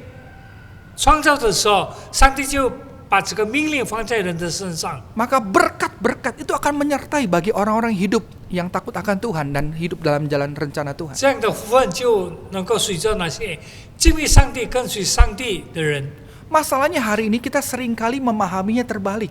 创造的时候，上帝就把这个命令放在人的身上。 Maka berkat-berkat itu akan menyertai bagi orang-orang hidup yang takut akan Tuhan dan hidup dalam jalan rencana Tuhan. 这样的福分就能够随着那些敬畏上帝、跟随上帝的人。 Masalahnya hari ini kita seringkali memahaminya terbalik.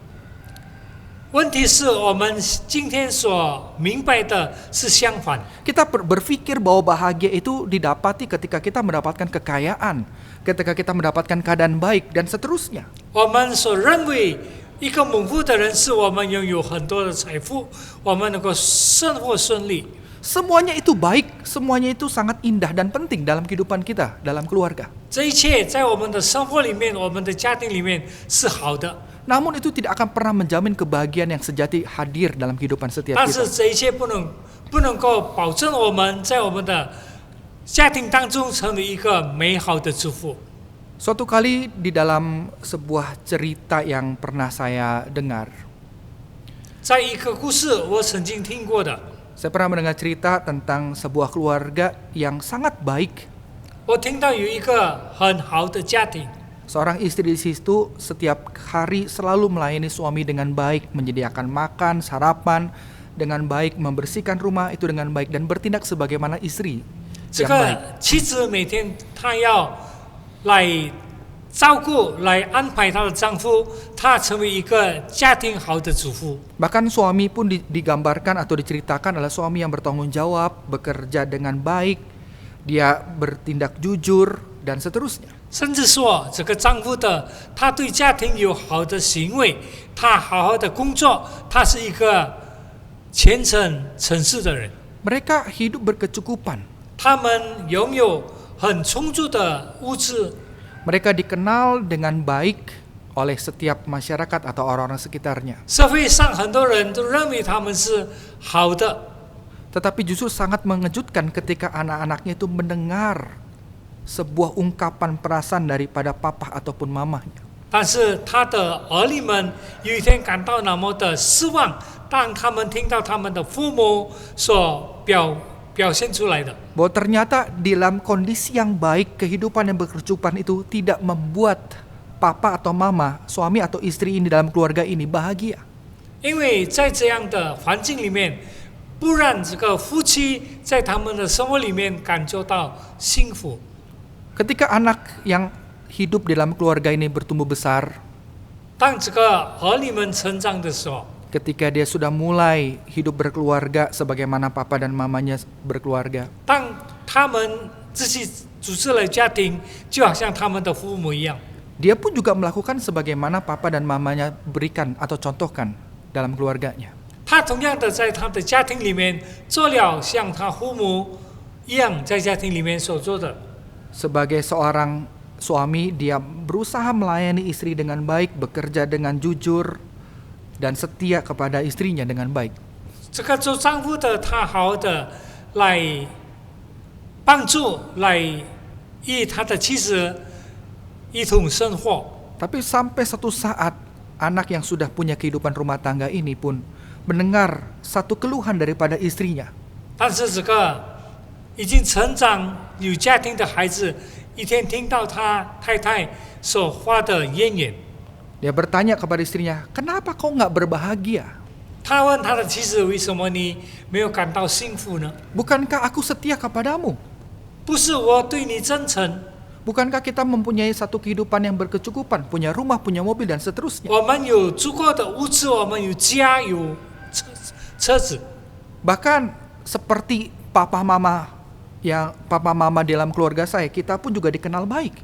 问题是我们今天所明白的是相反。 Kita berpikir bahwa bahagia itu didapati ketika kita mendapatkan kekayaan, ketika kita mendapatkan keadaan baik, dan seterusnya. 我们所认为一个蒙福的人，是我们拥有很多的财富，我们能够生活顺利。 Semuanya itu baik, semuanya itu sangat indah dan penting dalam kehidupan kita, dalam keluarga. 这一切在我们的生活里面，我们的家庭里面是好的。 Namun itu tidak akan pernah menjamin kebahagiaan yang sejati hadir dalam kehidupan setiap 但是 kita. 这一切不能够保证我们在我们的家庭当中成为一个美好的祝福。 Suatu kali di dalam sebuah cerita yang pernah saya dengar, 在一个故事我曾经听过的， Saya pernah mendengar cerita tentang sebuah keluarga yang sangat baik. 我听到有一个很好的家庭， Seorang istri di situ setiap hari selalu melayani suami dengan baik, menyediakan makan, sarapan dengan baik, membersihkan rumah itu dengan baik dan bertindak sebagaimana istri 这 yang baik. 个妻子每天她要来照顾、来安排她的丈夫，她成为一个家庭好的主妇。 Bahkan suami pun digambarkan atau diceritakan adalah suami yang bertanggung jawab, bekerja dengan baik, dia bertindak jujur dan seterusnya. 甚至说，这个丈夫的他对家庭有好的行为，他好好的工作，他是一个虔诚诚实的人。 Mereka hidup berkecukupan. 他们拥有很充足的物质， Mereka dikenal dengan baik oleh setiap masyarakat atau orang-orang sekitarnya. 社会上很多人都认为他们是好的， Tetapi justru sangat mengejutkan ketika anak-anaknya itu mendengar sebuah ungkapan perasaan daripada papa ataupun mamahnya. 但是他的儿女们有一天感到那么的失望，当他们听到他们的父母所表现出来的。 Bahwa ternyata dalam kondisi yang baik, kehidupan yang berkecukupan itu tidak membuat papa atau mama, suami atau istri ini dalam keluarga ini bahagia. 因为在这样的环境里面，不让这个夫妻在他们的生活里面感觉到幸福。 Ketika anak yang hidup dalam keluarga ini bertumbuh besar, 当这个儿女们成长的时候， ketika dia sudah mulai hidup berkeluarga sebagaimana papa dan mamanya berkeluarga, 当他们自己组织了家庭，就好像他们的父母一样， dia pun juga melakukan sebagaimana papa dan mamanya berikan atau contohkan dalam keluarganya. 他同样的在他的家庭里面做了像他父母一样在家庭里面所做的。 Sebagai seorang suami, dia berusaha melayani istri dengan baik, bekerja dengan jujur, dan setia kepada istrinya dengan baik. 这个做丈夫的，他好好的来帮助，来与他的妻子一同生活。 Tapi sampai satu saat, anak yang sudah punya kehidupan rumah tangga ini pun mendengar satu keluhan daripada istrinya. 但是这个已经成长有家庭的孩子，一天听到他太太所发的怨言， Dia bertanya kepada istrinya, kenapa kau nggak berbahagia? 他问他的妻子：“为什么你没有感到幸福呢？ Bukankah aku setia kepadamu? 不是我对你真诚， Bukankah kita mempunyai satu kehidupan yang berkecukupan, punya rumah, punya mobil, dan seterusnya? 我们有足够的物质，我们有家有车子。 Bahkan seperti papa mama dalam keluarga saya, kita pun juga dikenal baik.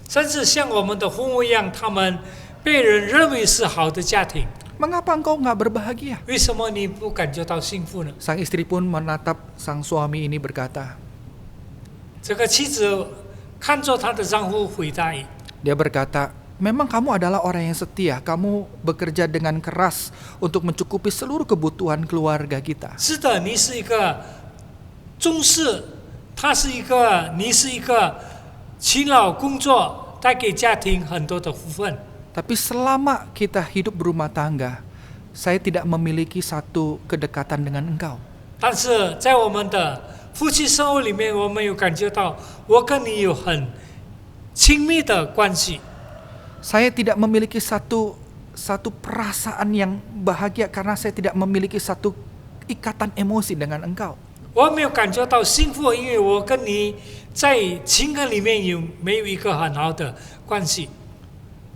甚至像我们的父母一样，他们被人认为是好的家庭。 Mengapa engkau nggak berbahagia? 为什么你不感觉到幸福呢？ Sang istri pun menatap sang suami ini berkata, 这个妻子看着她的丈夫回答： dia berkata, memang kamu adalah orang yang setia, kamu bekerja dengan keras untuk mencukupi seluruh kebutuhan keluarga kita. 是的，你是一个重视，你是一个勤劳工作，带给家庭很多的福分。 Tapi selama kita hidup berumah tangga, saya tidak memiliki satu kedekatan dengan engkau. 但是在我们的夫妻生活里面，我们有感觉到我跟你有很亲密的关系。 Saya tidak memiliki satu perasaan yang bahagia karena saya tidak memiliki satu ikatan emosi dengan engkau. 我没有感觉到幸福，因为我跟你在情感里面没有一个很好的关系。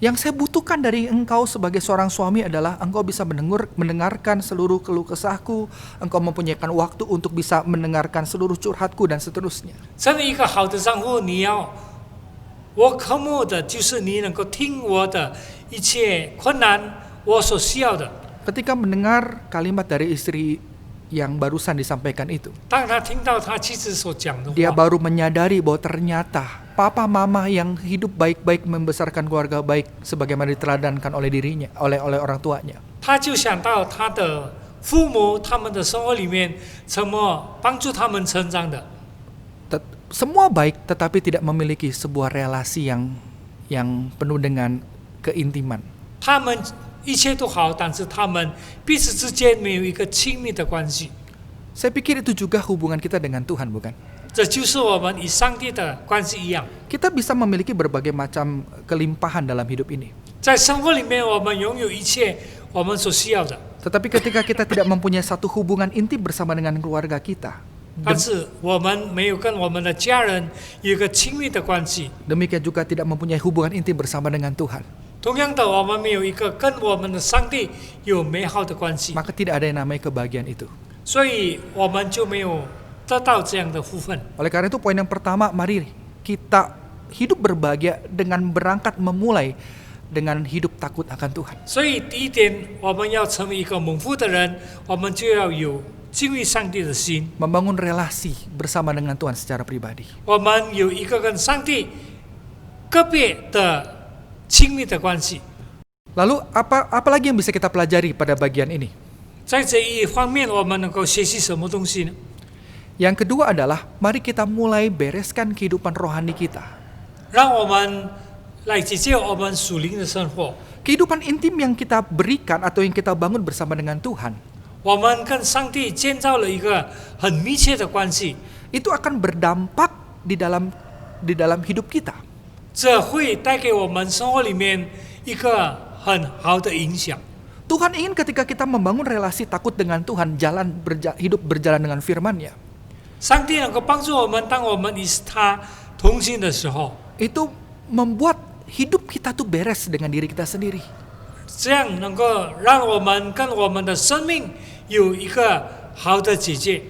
Yang saya butuhkan dari engkau sebagai seorang suami adalah engkau bisa mendengarkan seluruh keluh kesahku, engkau mempunyai waktu untuk bisa mendengarkan seluruh curhatku dan seterusnya. 身为一个好的丈夫，我渴慕的就是你能够听我的一切困难，我所需要的。 Ketika mendengar kalimat dari istri yang barusan disampaikan itu, 当他听到他妻子所讲的 dia 话， baru menyadari bahwa ternyata papa mama yang hidup baik-baik membesarkan keluarga baik sebagaimana diteladankan oleh dirinya, oleh orang tuanya. 他就想到他的父母他们的生活里面怎么帮助他们成长的。 Semua baik, tetapi tidak memiliki sebuah relasi yang penuh dengan keintiman. 他们一切都好，但是他们彼此之间没有一个亲密的关系。 Saya pikir itu juga hubungan kita dengan Tuhan, bukan? 这就是我们与上帝的关系一样。 Kita bisa memiliki berbagai macam kelimpahan dalam hidup ini. 在生活里面，我们拥有一切我们所需要的， Tetapi ketika kita tidak mempunyai satu hubungan intim bersama dengan keluarga kita, 但是我们没有跟我们的家人有一个亲密的关系。 demikian juga tidak mempunyai hubungan intim bersama dengan Tuhan, 同样的，我们没有一个跟我们的上帝有美好的关系， maka tidak ada yang namanya kebahagiaan itu. 所以我们就没有得到这样的福分。 Oleh karena itu poin yang pertama, mari kita hidup berbahagia dengan berangkat memulai dengan hidup takut akan Tuhan. 所以第一点，我们要成为一个蒙福的人，我们就要有敬畏上帝的心， Membangun relasi bersama dengan Tuhan secara pribadi. 我们有一个跟上帝个别的亲密的关系。 Lalu apa lagi yang bisa kita pelajari pada bagian ini? 在这一方面，我们能够学习什么东西呢？ Yang kedua adalah mari kita mulai bereskan kehidupan rohani kita. 让我们来解决我们属灵的生活。 Kehidupan intim yang kita berikan atau yang kita bangun bersama dengan Tuhan, 我们跟上帝建造了一个很密切的关系， itu akan berdampak di dalam hidup kita. 这会带给我们生活里面一个很好的影响。 Tuhan ingin ketika kita membangun relasi takut dengan Tuhan, hidup berjalan dengan firman-Nya, 上帝能够帮助我们，当我们与他同行的时候， itu membuat hidup kita tuh beres dengan diri kita sendiri. 这样能够让我们跟我们的生命有一个好的解决。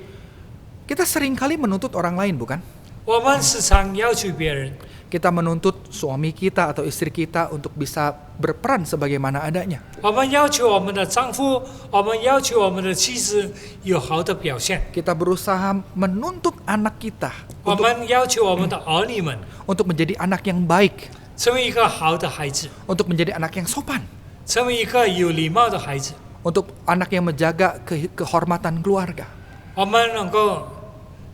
Kita seringkali menuntut orang lain, bukan? 我们时常要求别人， Kita menuntut suami kita atau istri kita untuk bisa berperan sebagaimana adanya. 我们要求我们的丈夫，我们要求我们的妻子有好的表现， Kita berusaha menuntut anak kita 我们要求我们的儿女们 untuk menjadi anak yang baik, 成为一个好的孩子， untuk menjadi anak yang sopan, 成为一个有礼貌的孩子。 untuk anak yang menjaga kehormatan keluarga. 我们能够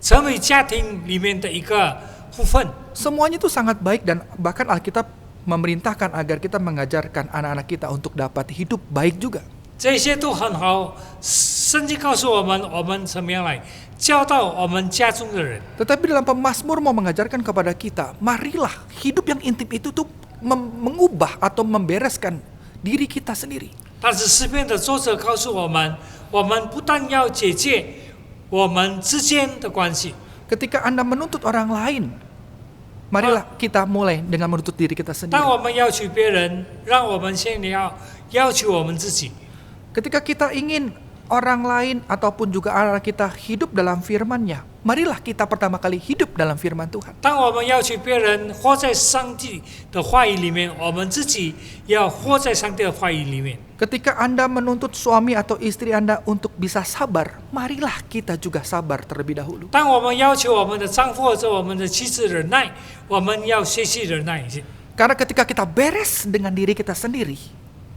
成为家庭里面的一个福分。 Semuanya itu sangat baik dan bahkan Alkitab memerintahkan agar kita mengajarkan anak-anak kita untuk dapat hidup baik juga. 这些都很好，圣经告诉我们，我们怎么样来教导我们家中的人。 Tetapi dalam Pemazmur mau mengajarkan kepada kita, marilah hidup yang intim itu tuh mengubah atau membereskan diri kita sendiri. 但是诗篇的作者告诉我们，我们不但要解决我们之间的关系， Ketika Anda menuntut orang lain, marilah kita mulai dengan menuntut diri kita 当 sendiri. 我们要求别人，让我们先要求我们自己。 Ketika kita ingin orang lain ataupun juga anak kita hidup dalam firman-Nya, marilah kita pertama kali hidup dalam firman Tuhan. 当我们要求别人活在上帝的话语里面，我们自己要活在上帝的话语里面。 Ketika Anda menuntut suami atau istri Anda untuk bisa sabar, marilah kita juga sabar terlebih dahulu. 当我们要求我们的丈夫或者我们的妻子忍耐，我们要学习忍耐一些。 Karena ketika kita beres dengan diri kita sendiri,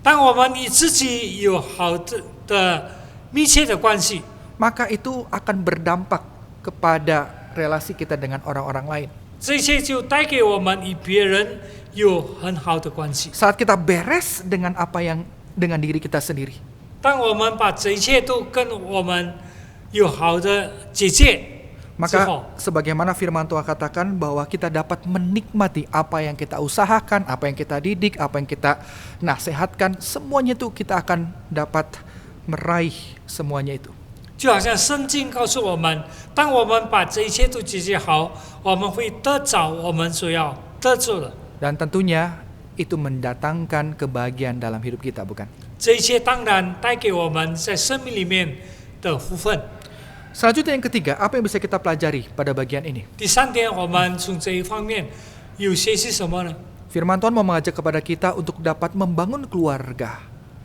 当我们与自己有好的密切的关系， maka itu akan berdampak kepada relasi kita dengan orang-orang lain. 这些就带给我们与别人有很好的关系。 Saat kita beres dengan dengan diri kita sendiri, 当我们把这一切都跟我们有好的解决之后， maka sebagaimana firman Tuhan katakan bahwa kita dapat menikmati apa yang kita usahakan, apa yang kita didik, apa yang kita nasihatkan, semuanya itu kita akan dapat meraih semuanya itu. 就好像圣经告诉我们，当我们把这一切都解决好，我们会得着我们所要得着的。 Dan tentunya itu mendatangkan kebahagiaan dalam hidup kita, bukan? 这一切当然带给我们在生命里面的福分。 Selanjutnya yang ketiga, apa yang bisa kita pelajari pada bagian ini? 第三点，我们从这一方面有些是什么呢？ Firman Tuhan mau mengajak kepada kita untuk dapat membangun keluarga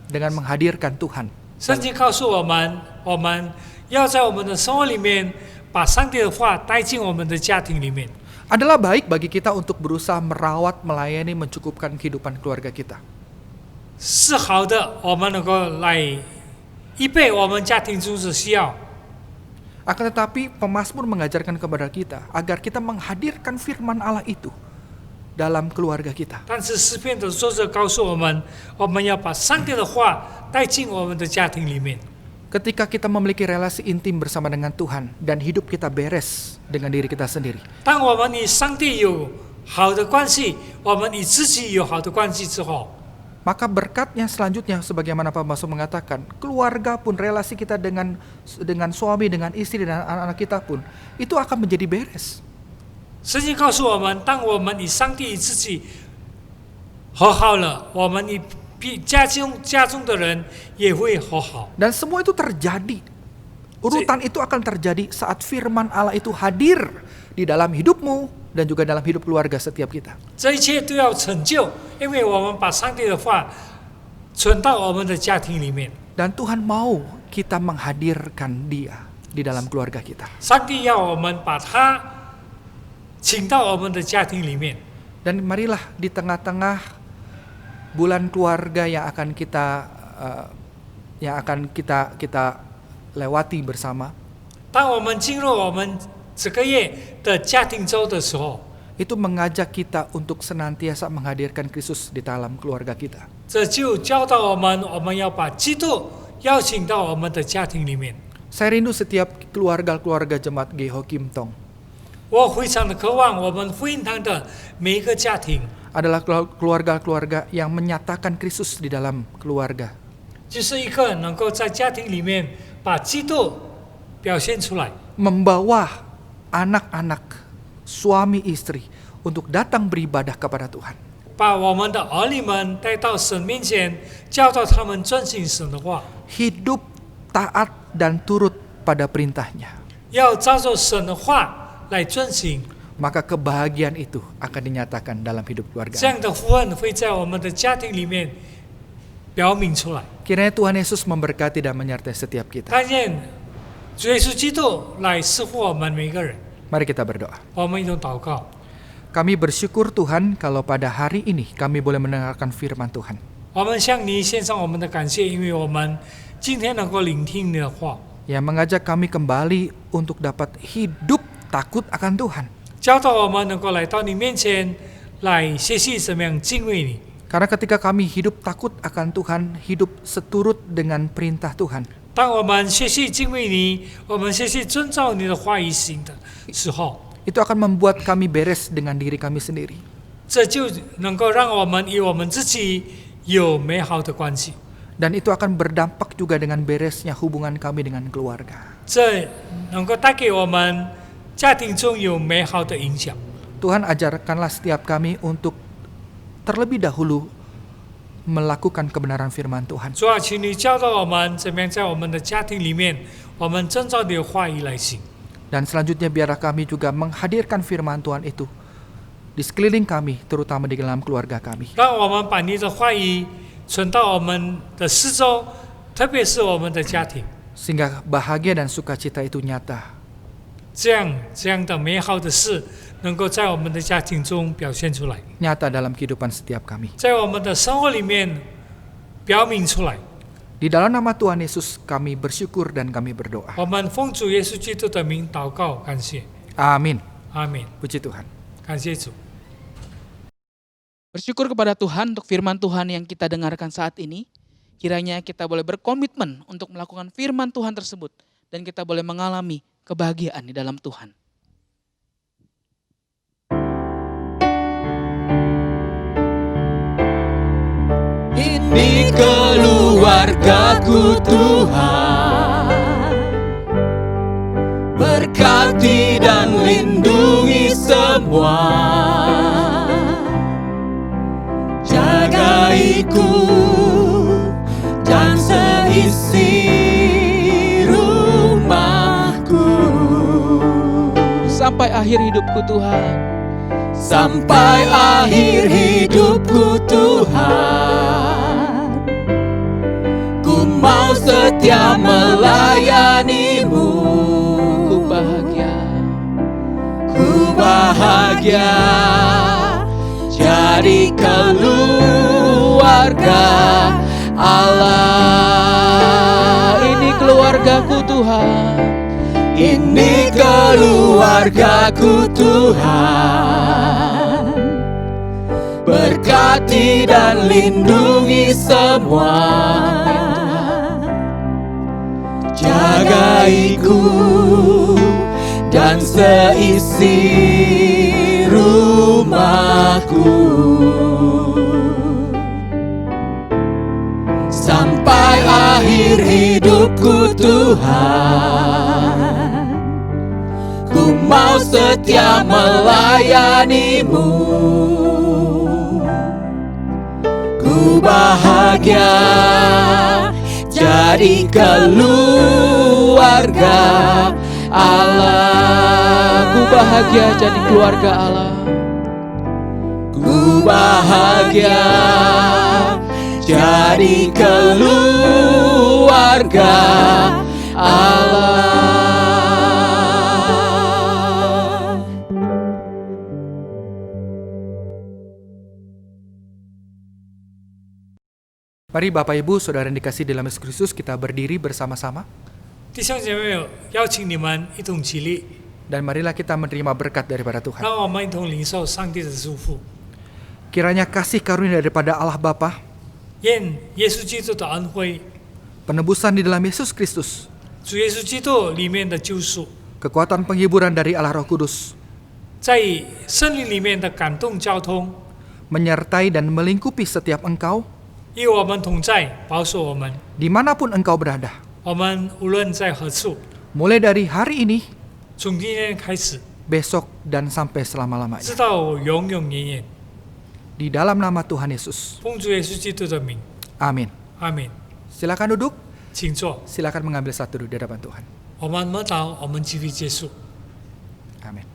dengan menghadirkan Tuhan. 圣经告诉我们，我们要在我们的生活里面把上帝的话带进我们的家庭里面。 Adalah baik bagi kita untuk berusaha merawat, melayani, mencukupkan kehidupan keluarga kita. 是好的，我们能够来预备我们家庭中的需要。 Akan tetapi Pemazmur mengajarkan kepada kita agar kita menghadirkan firman Allah itu dalam keluarga kita. 但是诗篇的作者告诉我们，我们要把上帝的话带进我们的家庭里面。 Ketika kita memiliki relasi intim bersama dengan Tuhan dan hidup kita beres dengan diri kita sendiri, 当我们与上帝有好的关系，我们与自己有好的关系之后， maka berkatnya selanjutnya sebagaimana Pak Masuk mengatakan, keluarga pun, relasi kita dengan suami, dengan istri, dan anak-anak kita pun, itu akan menjadi beres. 圣经告诉我们，当我们与上帝与自己和好了，我们与家中的人也会和好。 Dan semua itu terjadi. Urutan itu akan terjadi saat firman Allah itu hadir di dalam hidupmu dan juga dalam hidup keluarga setiap kita. 这一切都要成就，因为我们把上帝的话存到我们的家庭里面。 Dan Tuhan mau kita menghadirkan Dia di dalam keluarga kita. 上帝要我们把他请到我们的家庭里面。 Dan marilah di tengah-tengah bulan keluarga yang akan kita lewati bersama, 当我们进入我们这个月的家庭周的时候， itu mengajak kita untuk senantiasa menghadirkan Kristus di dalam keluarga kita. 这就教导我们要把基督邀请到我们的家庭里面。 Saya rindu setiap keluarga jemaat Geho Kim Tong 我非常的渴望我们福音堂的每一个家庭， adalah keluarga yang menyatakan Kristus di dalam keluarga. 就是一个能够在家庭里面把基督表现出来， Membawa anak-anak, suami istri untuk datang beribadah kepada Tuhan. 把我们的儿女们带到神面前，教导他们遵行神的话， Hidup taat dan turut pada perintahnya. 要照着神的话来遵行。 Maka kebahagiaan itu akan dinyatakan dalam hidup keluarga. 这样的福分会在我们的家庭里面表明出来。 Kiranya Tuhan Yesus memberkati dan menyertai setiap kita. 看见主耶稣基督来赐福我们每个人。 Mari kita berdoa. 我们一同祷告。 Kami bersyukur Tuhan kalau pada hari ini kami boleh mendengarkan firman Tuhan. 我们向你献上我们的感谢，因为我们今天能够聆听你的话， Yang mengajak kami kembali untuk dapat hidup takut akan Tuhan. 教导我们能够来到你面前，来学习怎么样敬畏你。 Karena ketika kami hidup takut akan Tuhan, hidup seturut dengan perintah Tuhan, 当我们学习敬畏你，我们学习遵照你的话语行的时候， itu akan membuat kami beres dengan diri kami sendiri. 这就能够让我们与我们自己有美好的关系。 Dan itu akan berdampak juga dengan beresnya hubungan kami dengan keluarga. 这能够带给我们家庭中有美好的影响。 Tuhan ajarkanlah setiap kami untuk terlebih dahulu melakukan kebenaran firman Tuhan. 主啊，请你教导我们怎么样在我们的家庭里面，我们遵照你的话语来行。 Dan selanjutnya biarlah kami juga menghadirkan firman Tuhan itu di sekeliling kami, terutama di dalam keluarga kami. 让我们把你的话语存到我们的四周，特别是我们的家庭， Sehingga bahagia dan sukacita itu nyata. 这样的美好的事能够在我们的家庭中表现出来， Nyata dalam kehidupan setiap kami. 在我们的生活里面表明出来。 Di dalam nama Tuhan Yesus kami bersyukur dan kami berdoa. 我们奉主耶稣基督的名祷告，感谢， Amin. 阿门， Puji Tuhan. 感谢主。 Bersyukur kepada Tuhan untuk firman Tuhan yang kita dengarkan saat ini. Kiranya kita boleh berkomitmen untuk melakukan firman Tuhan tersebut. Dan kita boleh mengalami kebahagiaan di dalam Tuhan. Ini keluargaku Tuhan, berkati dan lindungi semua, jagaiku dan seisi rumahku, Sampai akhir hidupku Tuhan. sampai akhir hidupku Tuhan. Ku mau setia melayanimu, Ku bahagia. ku bahagia jadi keluarga Allah. Ini keluargaku Tuhan. Ini keluargaku Tuhan, berkati dan lindungi semua. Jagaiku dan seisi rumahku sampai akhir hidupku Tuhan. Ku mau setia melayanimu. Ku bahagia jadi keluarga Allah. Ku bahagia jadi keluarga Allah. Ku bahagia jadi keluarga Allah. Mari Bapak Ibu, Saudara yang dikasihi dalam Yesus Kristus, kita berdiri bersama-sama. 弟兄姐妹，邀请你们一同起立， Dan marilah kita menerima berkat daripada Tuhan. 让我们一同领受上帝的祝福。 Kiranya kasih karunia daripada Allah Bapa, 愿耶稣基督的恩惠、 penebusan di dalam Yesus Kristus, 主耶稣基督里面的救赎， kekuatan penghiburan dari Allah Roh Kudus, 在圣灵里面的感动交通， menyertai dan melingkupi setiap engkau, 与我们同在，保守我们。 dimanapun engkau berada. 我们无论在何处， Mulai dari hari ini, 从今天开始， besok, dan sampai selama-lamanya. 直到永永远远， Di dalam nama Tuhan Yesus. 奉主耶稣基督的名， Amin. 阿门。 Silakan duduk, 请坐。 silakan mengambil satu duduk di hadapan Tuhan. 我们默祷，我们继续结束。 Amin.